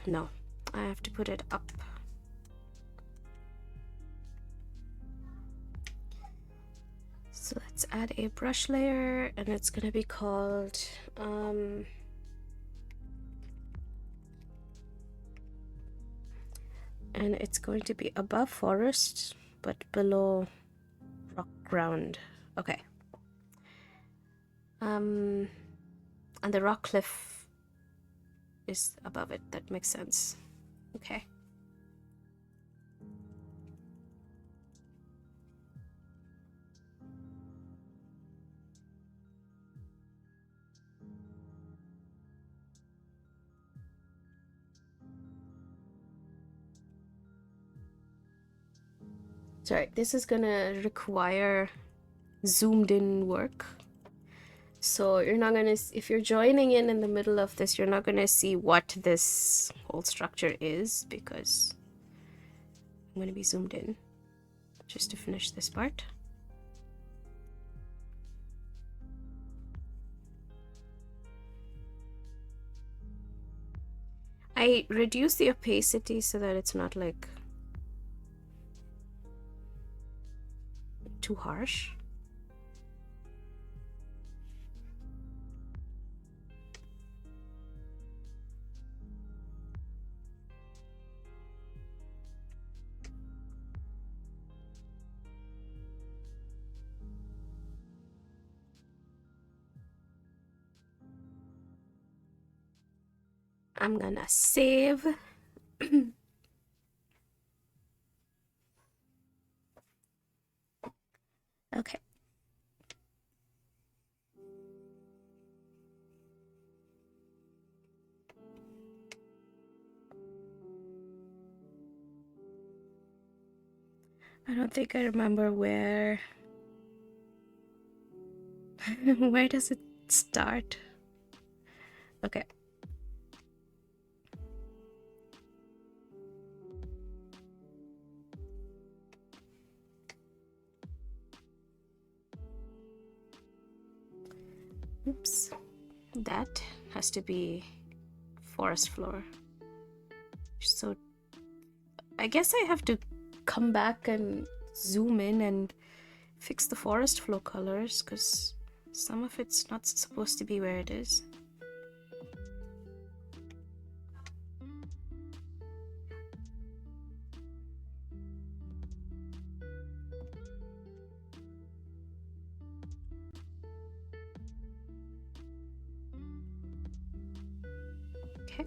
No, I have to put it up. So let's add a brush layer, and it's gonna be called and it's going to be above forest but below rock ground. Okay. And the rock cliff is above it. That makes sense. Okay. Sorry, this is gonna require zoomed in work. So you're not gonna, if you're joining in the middle of this, you're not gonna see what this whole structure is because I'm gonna be zoomed in just to finish this part. I reduce the opacity so that it's not like too harsh. I'm gonna save. Okay. I don't think I remember where where does it start? Okay. Oops. That has to be forest floor. So I guess I have to come back and zoom in and fix the forest floor colors because some of it's not supposed to be where it is. Okay.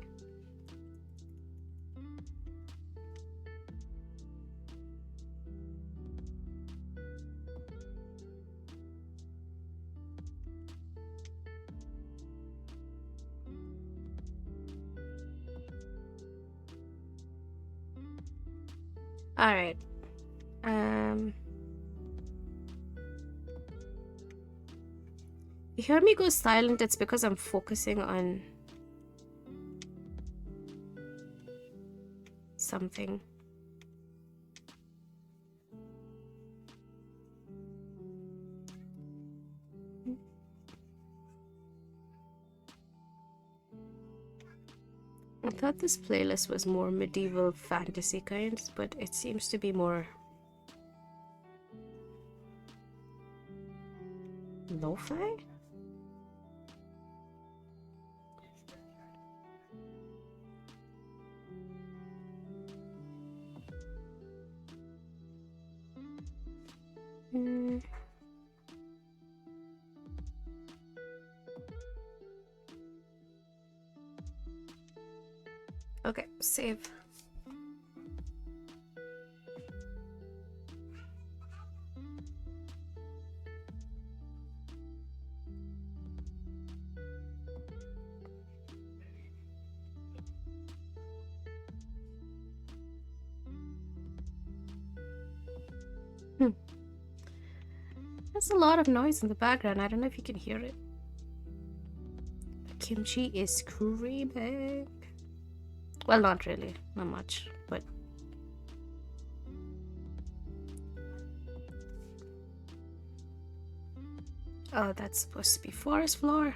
All right. You hear me go silent, it's because I'm focusing on something. I thought this playlist was more medieval fantasy kinds, but it seems to be more lo-fi? Okay, save. There's a lot of noise in the background. I don't know if you can hear it. The kimchi is screaming. Well, not really. Not much, but... Oh, that's supposed to be forest floor.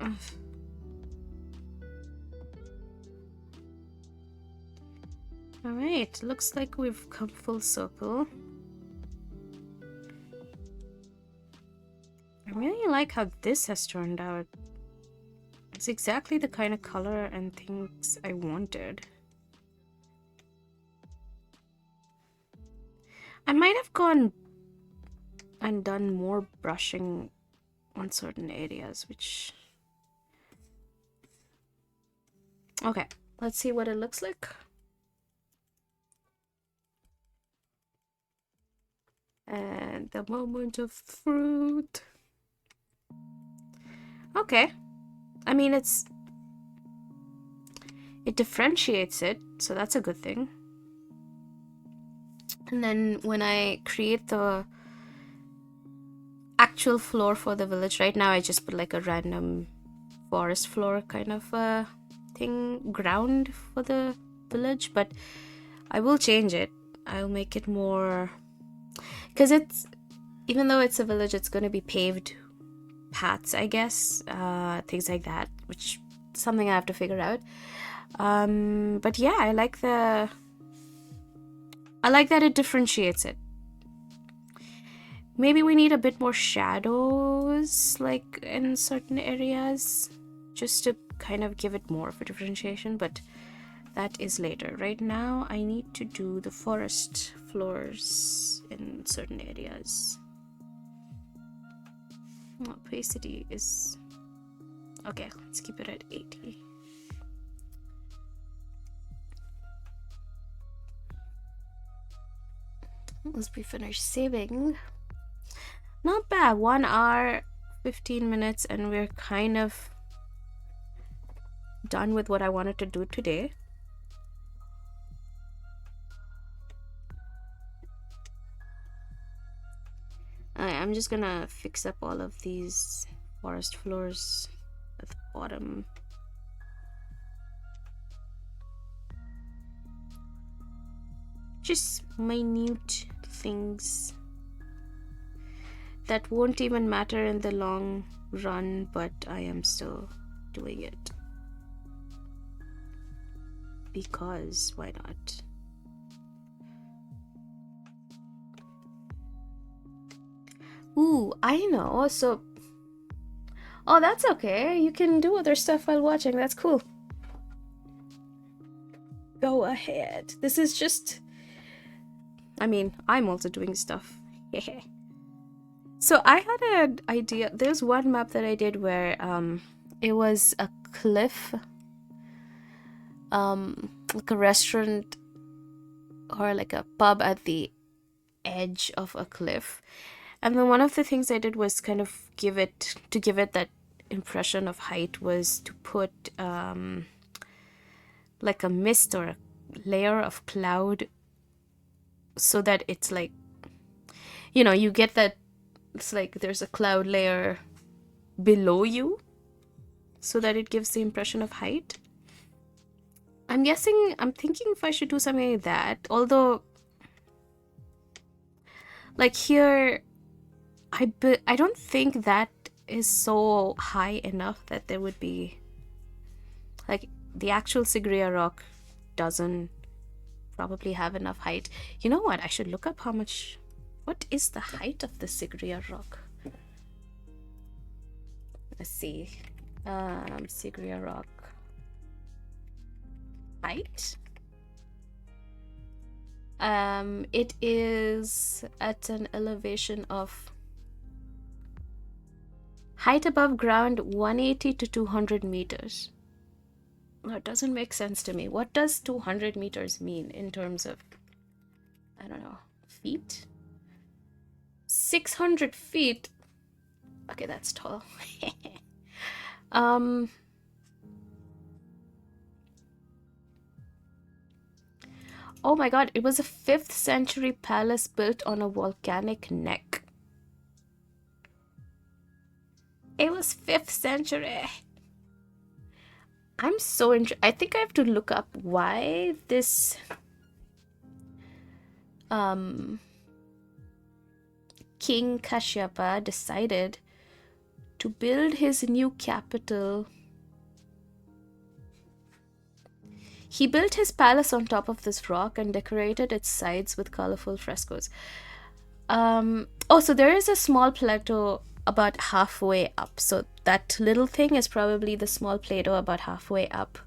Ugh. Alright, looks like we've come full circle. I really like how this has turned out. It's exactly the kind of color and things I wanted. I might have gone and done more brushing on certain areas, which... Okay, let's see what it looks like. And the moment of fruit. Okay. I mean, it differentiates it, so that's a good thing. And then when I create the actual floor for the village, right now I just put like a random forest floor kind of thing, ground for the village, but I will change it. I'll make it more, because it's, even though it's a village, it's going to be paved paths, I guess, things like that, which is something I have to figure out. But yeah, I like that it differentiates it. Maybe we need a bit more shadows, like in certain areas, just to kind of give it more of a differentiation, but that is later. Right now, I need to do the forest floors in certain areas. Opacity is... Okay, let's keep it at 80. Once we finish saving... Not bad, 1 hour, 15 minutes, and we're kind of done with what I wanted to do today. I'm just gonna fix up all of these forest floors at the bottom. Just minute things that won't even matter in the long run, but I am still doing it because why not? Ooh, I know. So, oh, that's okay. You can do other stuff while watching. That's cool. Go ahead. This is just, I mean, I'm also doing stuff. So I had an idea. There's one map that I did where it was a cliff, like a restaurant or like a pub at the edge of a cliff. And then one of the things I did was kind of give it that impression of height was to put like a mist or a layer of cloud, so that it's like, you know, you get that it's like there's a cloud layer below you, so that it gives the impression of height. I'm thinking if I should do something like that, although like here I don't think that is so high enough that there would be, like, the actual Sigria rock doesn't probably have enough height. You know what? I should look up what is the height of the Sigria rock? Let's see. Sigria rock height. It is at an elevation of height above ground 180 to 200 meters. That doesn't make sense to me. What does 200 meters mean in terms of, I don't know, feet? 600 feet. Okay, that's tall. Oh my god, it was a 5th century palace built on a volcanic neck. It was 5th century. I'm so I think I have to look up why this King Kashyapa decided to build his new capital. He built his palace on top of this rock and decorated its sides with colorful frescoes. So there is a small plateau about halfway up. So that little thing is probably the small plateau about halfway up.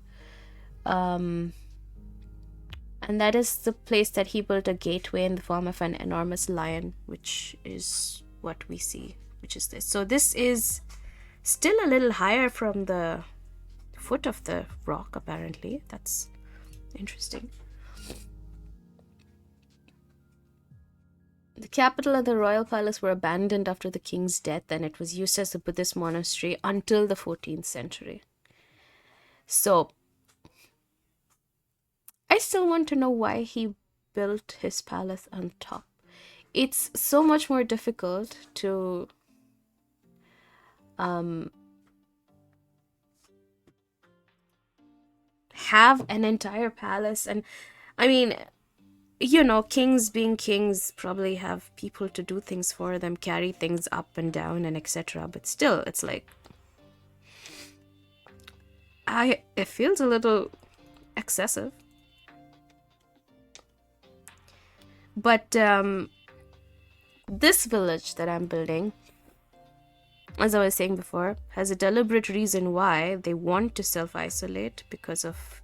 And that is the place that he built a gateway in the form of an enormous lion, which is what we see, which is this. So this is still a little higher from the foot of the rock, apparently. That's interesting. The capital and the royal palace were abandoned after the king's death, and it was used as a Buddhist monastery until the 14th century. So I still want to know why he built his palace on top. It's so much more difficult to have an entire palace. And I mean, kings being kings probably have people to do things for them, carry things up and down and etc. But still, it's like it feels a little excessive. But this village that I'm building, as I was saying before, has a deliberate reason why they want to self-isolate, because of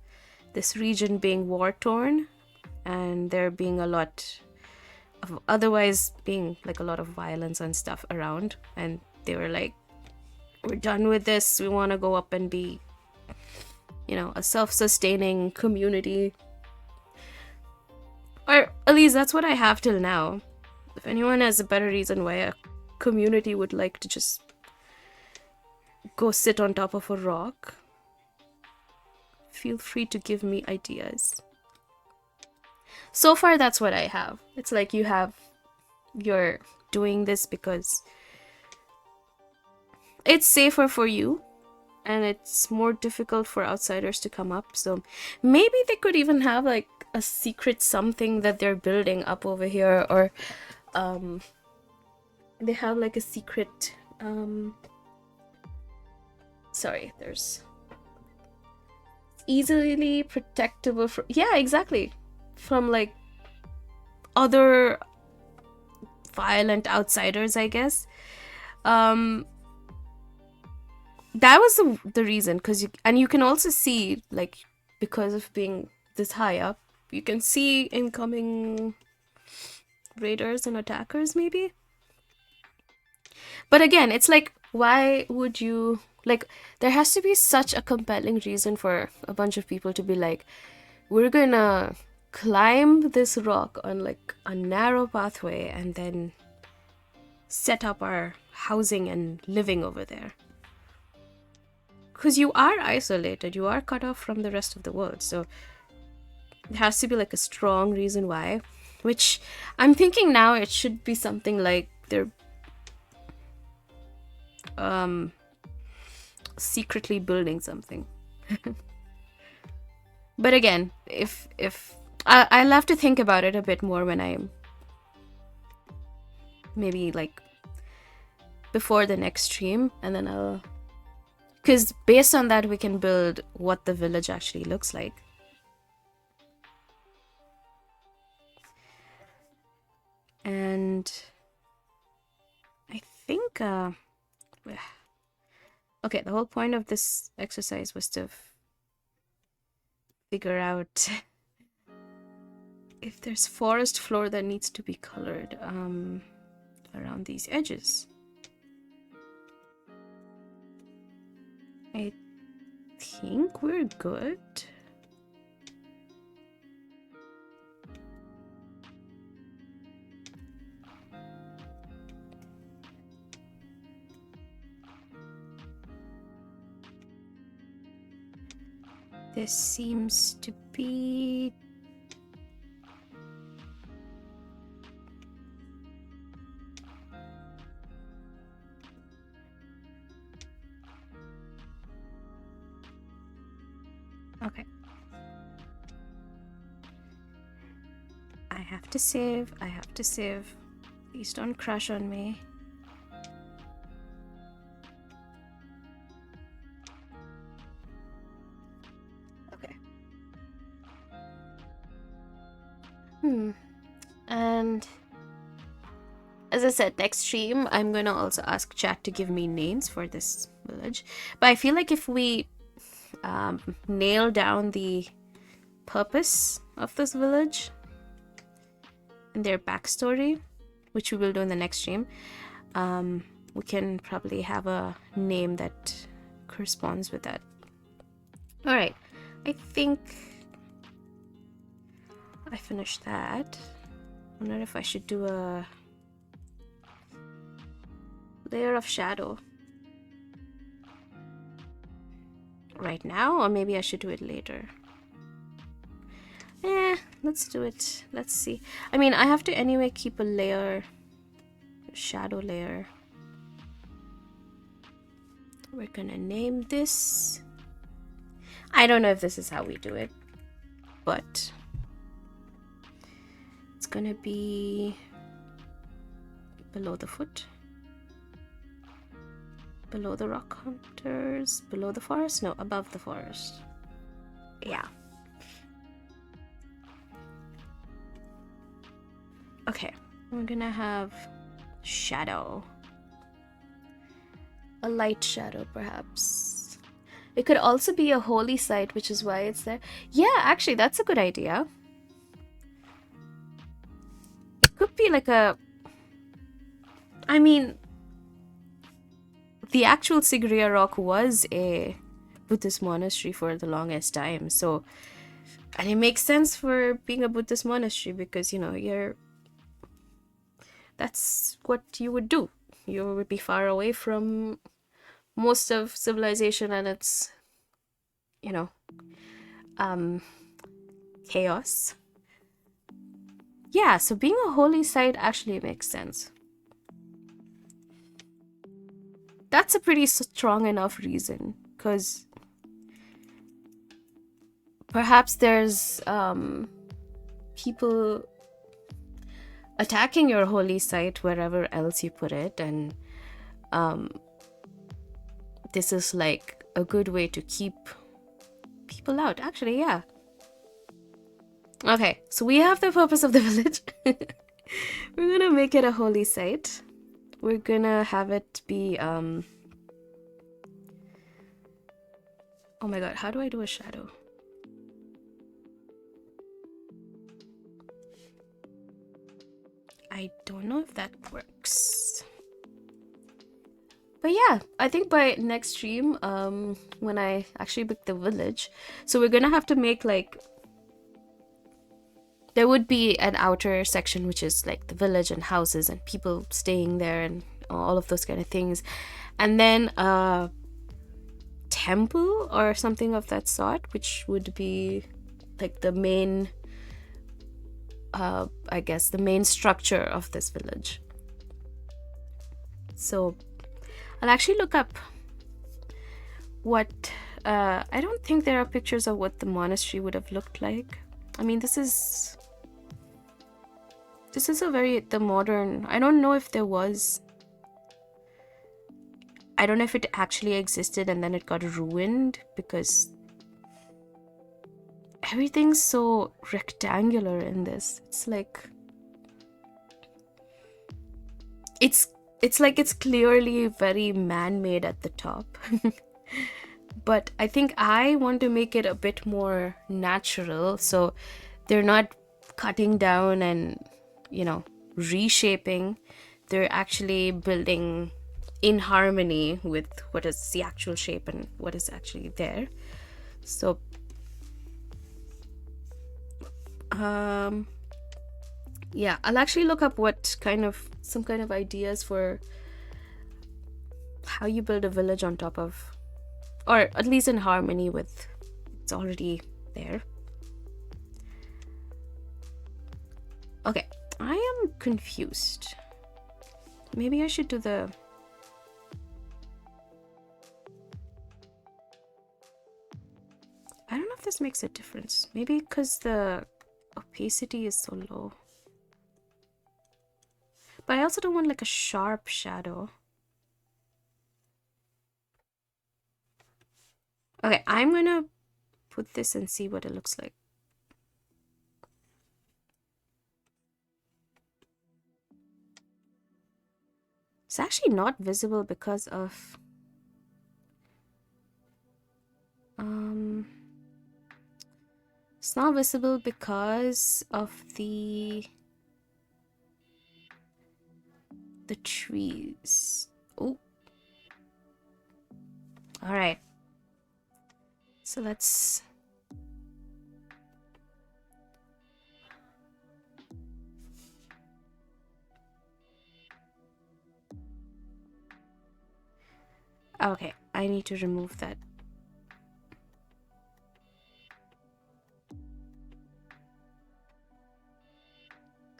this region being war-torn and there being a lot of otherwise being like a lot of violence and stuff around. And they were like, we're done with this. We want to go up and be, a self-sustaining community. Or at least that's what I have till now. If anyone has a better reason why a community would like to just go sit on top of a rock, feel free to give me ideas. So far, that's what I have. It's like you're doing this because it's safer for you and it's more difficult for outsiders to come up. So maybe they could even have like a secret something that they're building up over here, or they have like a secret there's easily protectable from, yeah, exactly, from like other violent outsiders, I guess. That was the reason, because you can also see, like, because of being this high up, you can see incoming raiders and attackers, maybe. But again, it's like, why would you, like, there has to be such a compelling reason for a bunch of people to be like, we're gonna climb this rock on like a narrow pathway and then set up our housing and living over there. Because you are isolated, you are cut off from the rest of the world. So there has to be like a strong reason why, which I'm thinking now it should be something like they're secretly building something. But again, if I'll have to think about it a bit more when I maybe like before the next stream, and then because based on that we can build what the village actually looks like. And I think okay, the whole point of this exercise was to figure out if there's forest floor that needs to be colored around these edges. I think we're good. This seems to be okay. I have to save. Please don't crash on me. And as I said, next stream I'm gonna also ask chat to give me names for this village. But I feel like if we nail down the purpose of this village and their backstory, which we will do in the next stream, we can probably have a name that corresponds with that. All right, I think I finished that. I wonder if I should do a layer of shadow right now, or maybe I should do it later. Let's do it. Let's see. I mean, I have to anyway keep a layer, a shadow layer. We're gonna name this. I don't know if this is how we do it, but it's gonna be below the foot, below the rock hunters, below the forest. No, above the forest. Yeah. Okay, we're gonna have shadow. A light shadow, perhaps. It could also be a holy site, which is why it's there. Yeah, actually, that's a good idea. It could be like a... I mean, the actual Sigiriya Rock was a Buddhist monastery for the longest time, so... And it makes sense for being a Buddhist monastery because, you know, that's what you would do. You would be far away from most of civilization and its, you know, chaos. Yeah, so being a holy site actually makes sense. That's a pretty strong enough reason, because perhaps there's people attacking your holy site wherever else you put it, and this is like a good way to keep people out. Actually, yeah. Okay, so we have the purpose of the village. We're gonna make it a holy site. We're gonna have it be oh my god, how do I do a shadow? I don't know if that works. But yeah, I think by next stream, when I actually book the village, so we're gonna have to make like, there would be an outer section which is like the village and houses and people staying there and all of those kind of things, and then a temple or something of that sort, which would be like the main, I guess the main structure of this village. So I'll actually look up what I don't think there are pictures of what the monastery would have looked like. I mean, this is a very the modern, I don't know if there was, I don't know if it actually existed and then it got ruined because everything's so rectangular in this. It's like it's like it's clearly very man-made at the top. But I think I want to make it a bit more natural, so they're not cutting down and, you know, reshaping. They're actually building in harmony with what is the actual shape and what is actually there. So yeah, I'll actually look up what kind of some kind of ideas for how you build a village on top of, or at least in harmony with it's already there. Okay, I am confused. Maybe I should do the... I don't know if this makes a difference. Maybe because the opacity is so low. But I also don't want like a sharp shadow. Okay, I'm gonna put this and see what it looks like. It's actually not visible because of it's not visible because of the the trees. Oh. All right. So let's... Okay, I need to remove that.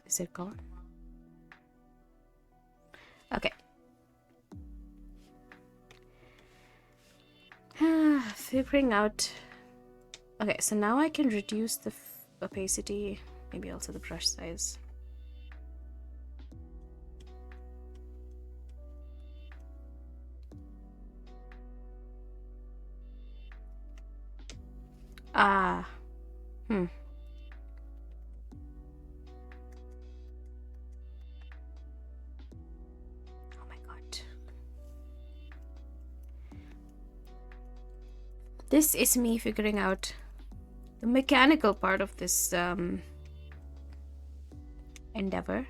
Is it gone? Okay. Figuring out... Okay, so now I can reduce the opacity, maybe also the brush size. Ah. Oh my god. This is me figuring out the mechanical part of this endeavor.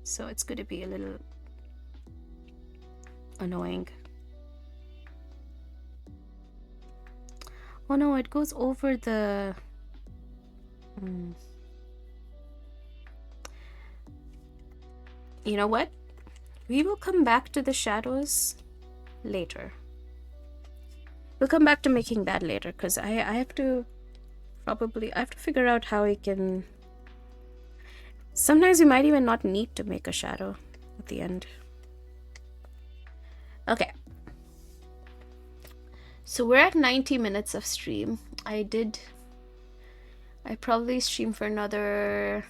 So it's going to be a little annoying. Oh no, it goes over the... You know what? We will come back to the shadows later. We'll come back to making that later, because I have to figure out how I can... Sometimes you might even not need to make a shadow at the end. Okay. So we're at 90 minutes of stream. I probably stream for another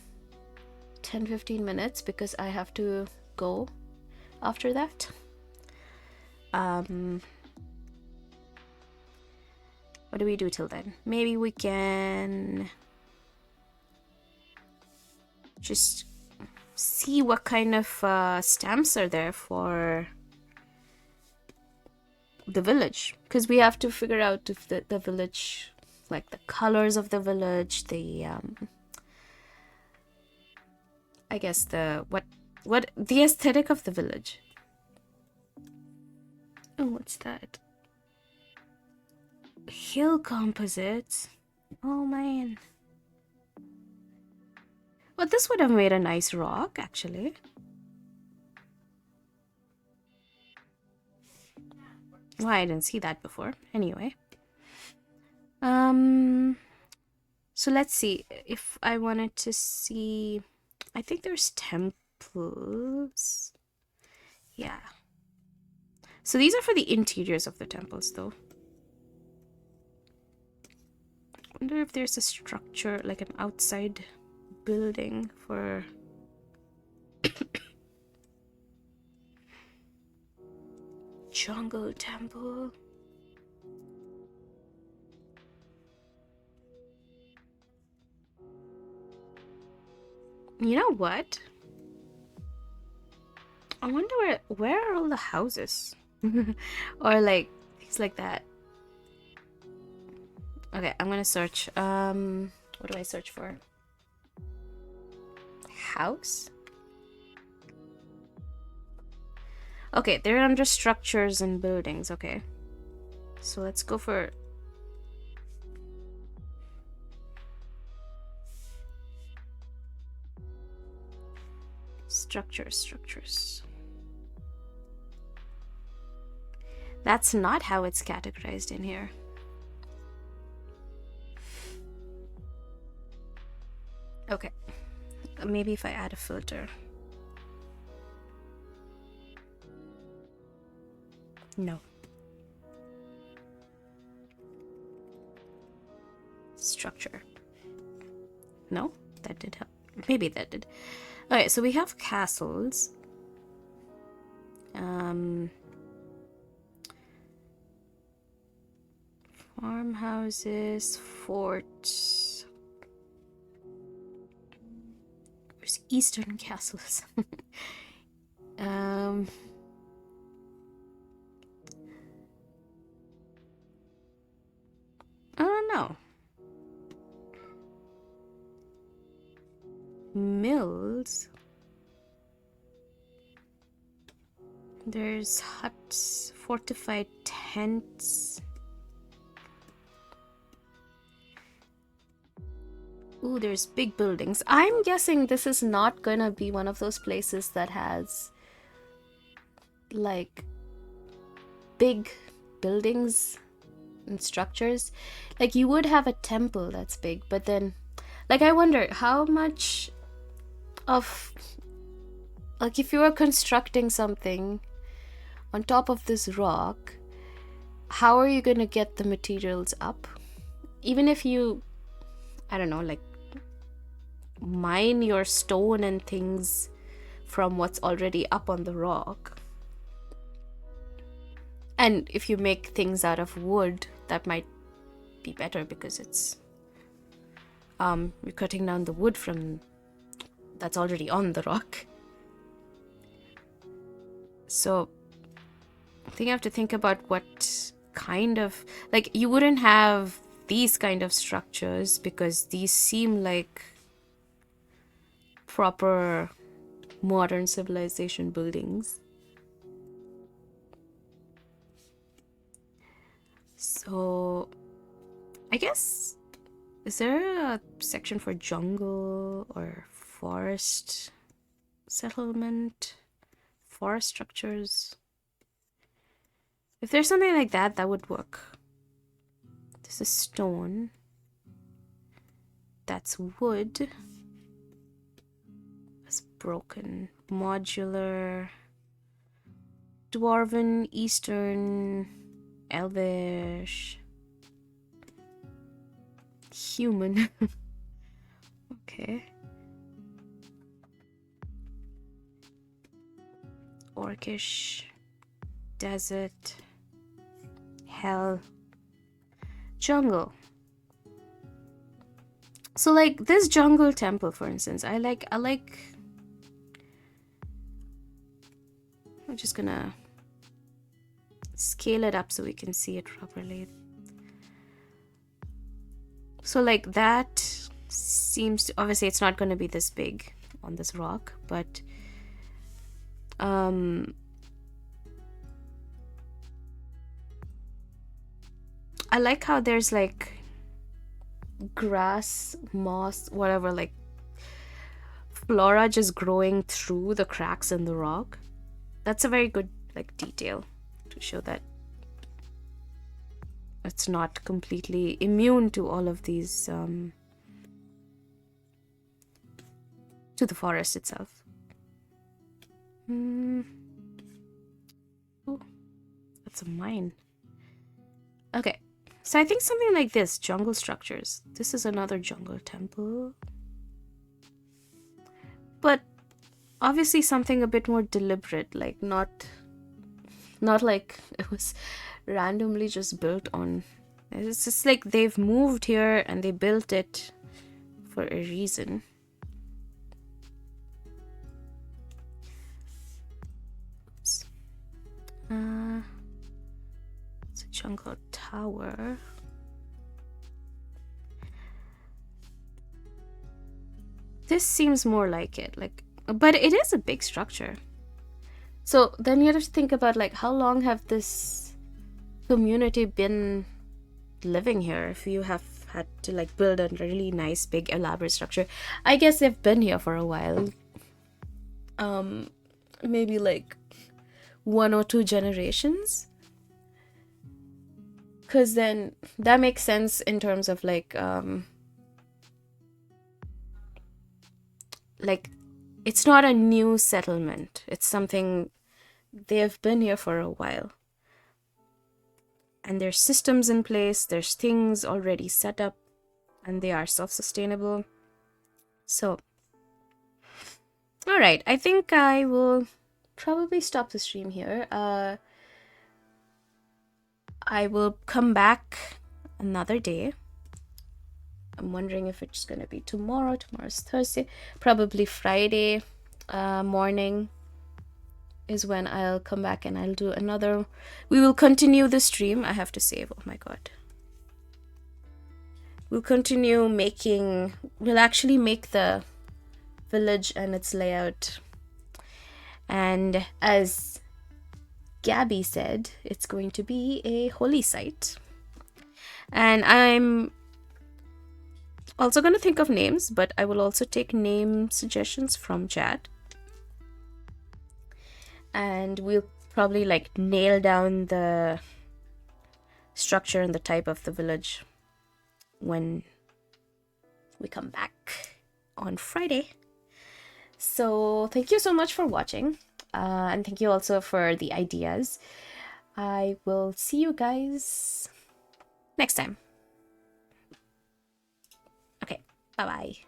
10-15 minutes because I have to go after that. What do we do till then? Maybe we can just see what kind of stamps are there for the village, because we have to figure out if the village, like the colors of the village, the I guess the the aesthetic of the village. Oh, what's that? Hill composites. Oh man. Well, this would have made a nice rock, actually. Well, I didn't see that before. Anyway. So let's see. If I wanted to see... I think there's temples. Yeah. So these are for the interiors of the temples, though. I wonder if there's a structure, like an outside building for... Jungle temple. You know what? I wonder where are all the houses? Or like things like that. Okay, I'm gonna search. What do I search for? House? Okay, they're under structures and buildings. Okay. So let's go for... Structures. That's not how it's categorized in here. Okay. Maybe if I add a filter. No. Structure. No? That did help. Maybe that did. Okay, so we have castles. Farmhouses, forts. There's eastern castles. I don't know. Mills. There's huts, fortified tents. Ooh, there's big buildings. I'm guessing this is not gonna be one of those places that has like big buildings and structures. Like you would have a temple that's big, but then like I wonder how much of like if you were constructing something on top of this rock, how are you going to get the materials up? Even if you, I don't know, like mine your stone and things from what's already up on the rock. And if you make things out of wood, that might be better because it's you're cutting down the wood from that's already on the rock. So I think I have to think about what kind of, like, you wouldn't have these kind of structures because these seem like proper modern civilization buildings. So I guess, is there a section for jungle or forest settlement, forest structures? If there's something like that, that would work. This is stone. That's wood. That's broken. Modular. Dwarven, Eastern, Elvish. Human. Okay. Orcish. Desert. Hell. Jungle. So like this jungle temple, for instance, I like I'm just gonna scale it up so we can see it properly. So like that seems to, obviously it's not going to be this big on this rock, but I like how there's like grass, moss, whatever, like flora just growing through the cracks in the rock. That's a very good like detail to show that it's not completely immune to all of these to the forest itself. Oh, that's a mine. Okay, so I think something like this, jungle structures. This is another jungle temple, but obviously something a bit more deliberate, like not like it was randomly just built on. It's just like they've moved here and they built it for a reason. Oops. It's a jungle tower. This seems more like it, like, but it is a big structure. So then you have to think about like how long have this community been living here if you have had to like build a really nice big elaborate structure. I guess they've been here for a while. Maybe like 1 or 2 generations. Cause then that makes sense in terms of like it's not a new settlement. It's something they've been here for a while. And there's systems in place, there's things already set up, and they are self-sustainable. So, all right, I think I will probably stop the stream here. I will come back another day. I'm wondering if it's going to be tomorrow. Tomorrow's Thursday. Probably Friday morning is when I'll come back and I'll do another. We will continue the stream. I have to save. Oh my god. We'll continue making. We'll actually make the village and its layout. And as Gabby said it's going to be a holy site. And I'm also going to think of names, but I will also take name suggestions from chat. And we'll probably like nail down the structure and the type of the village when we come back on Friday. So thank you so much for watching, and thank you also for the ideas. I will see you guys next time. Okay, bye bye.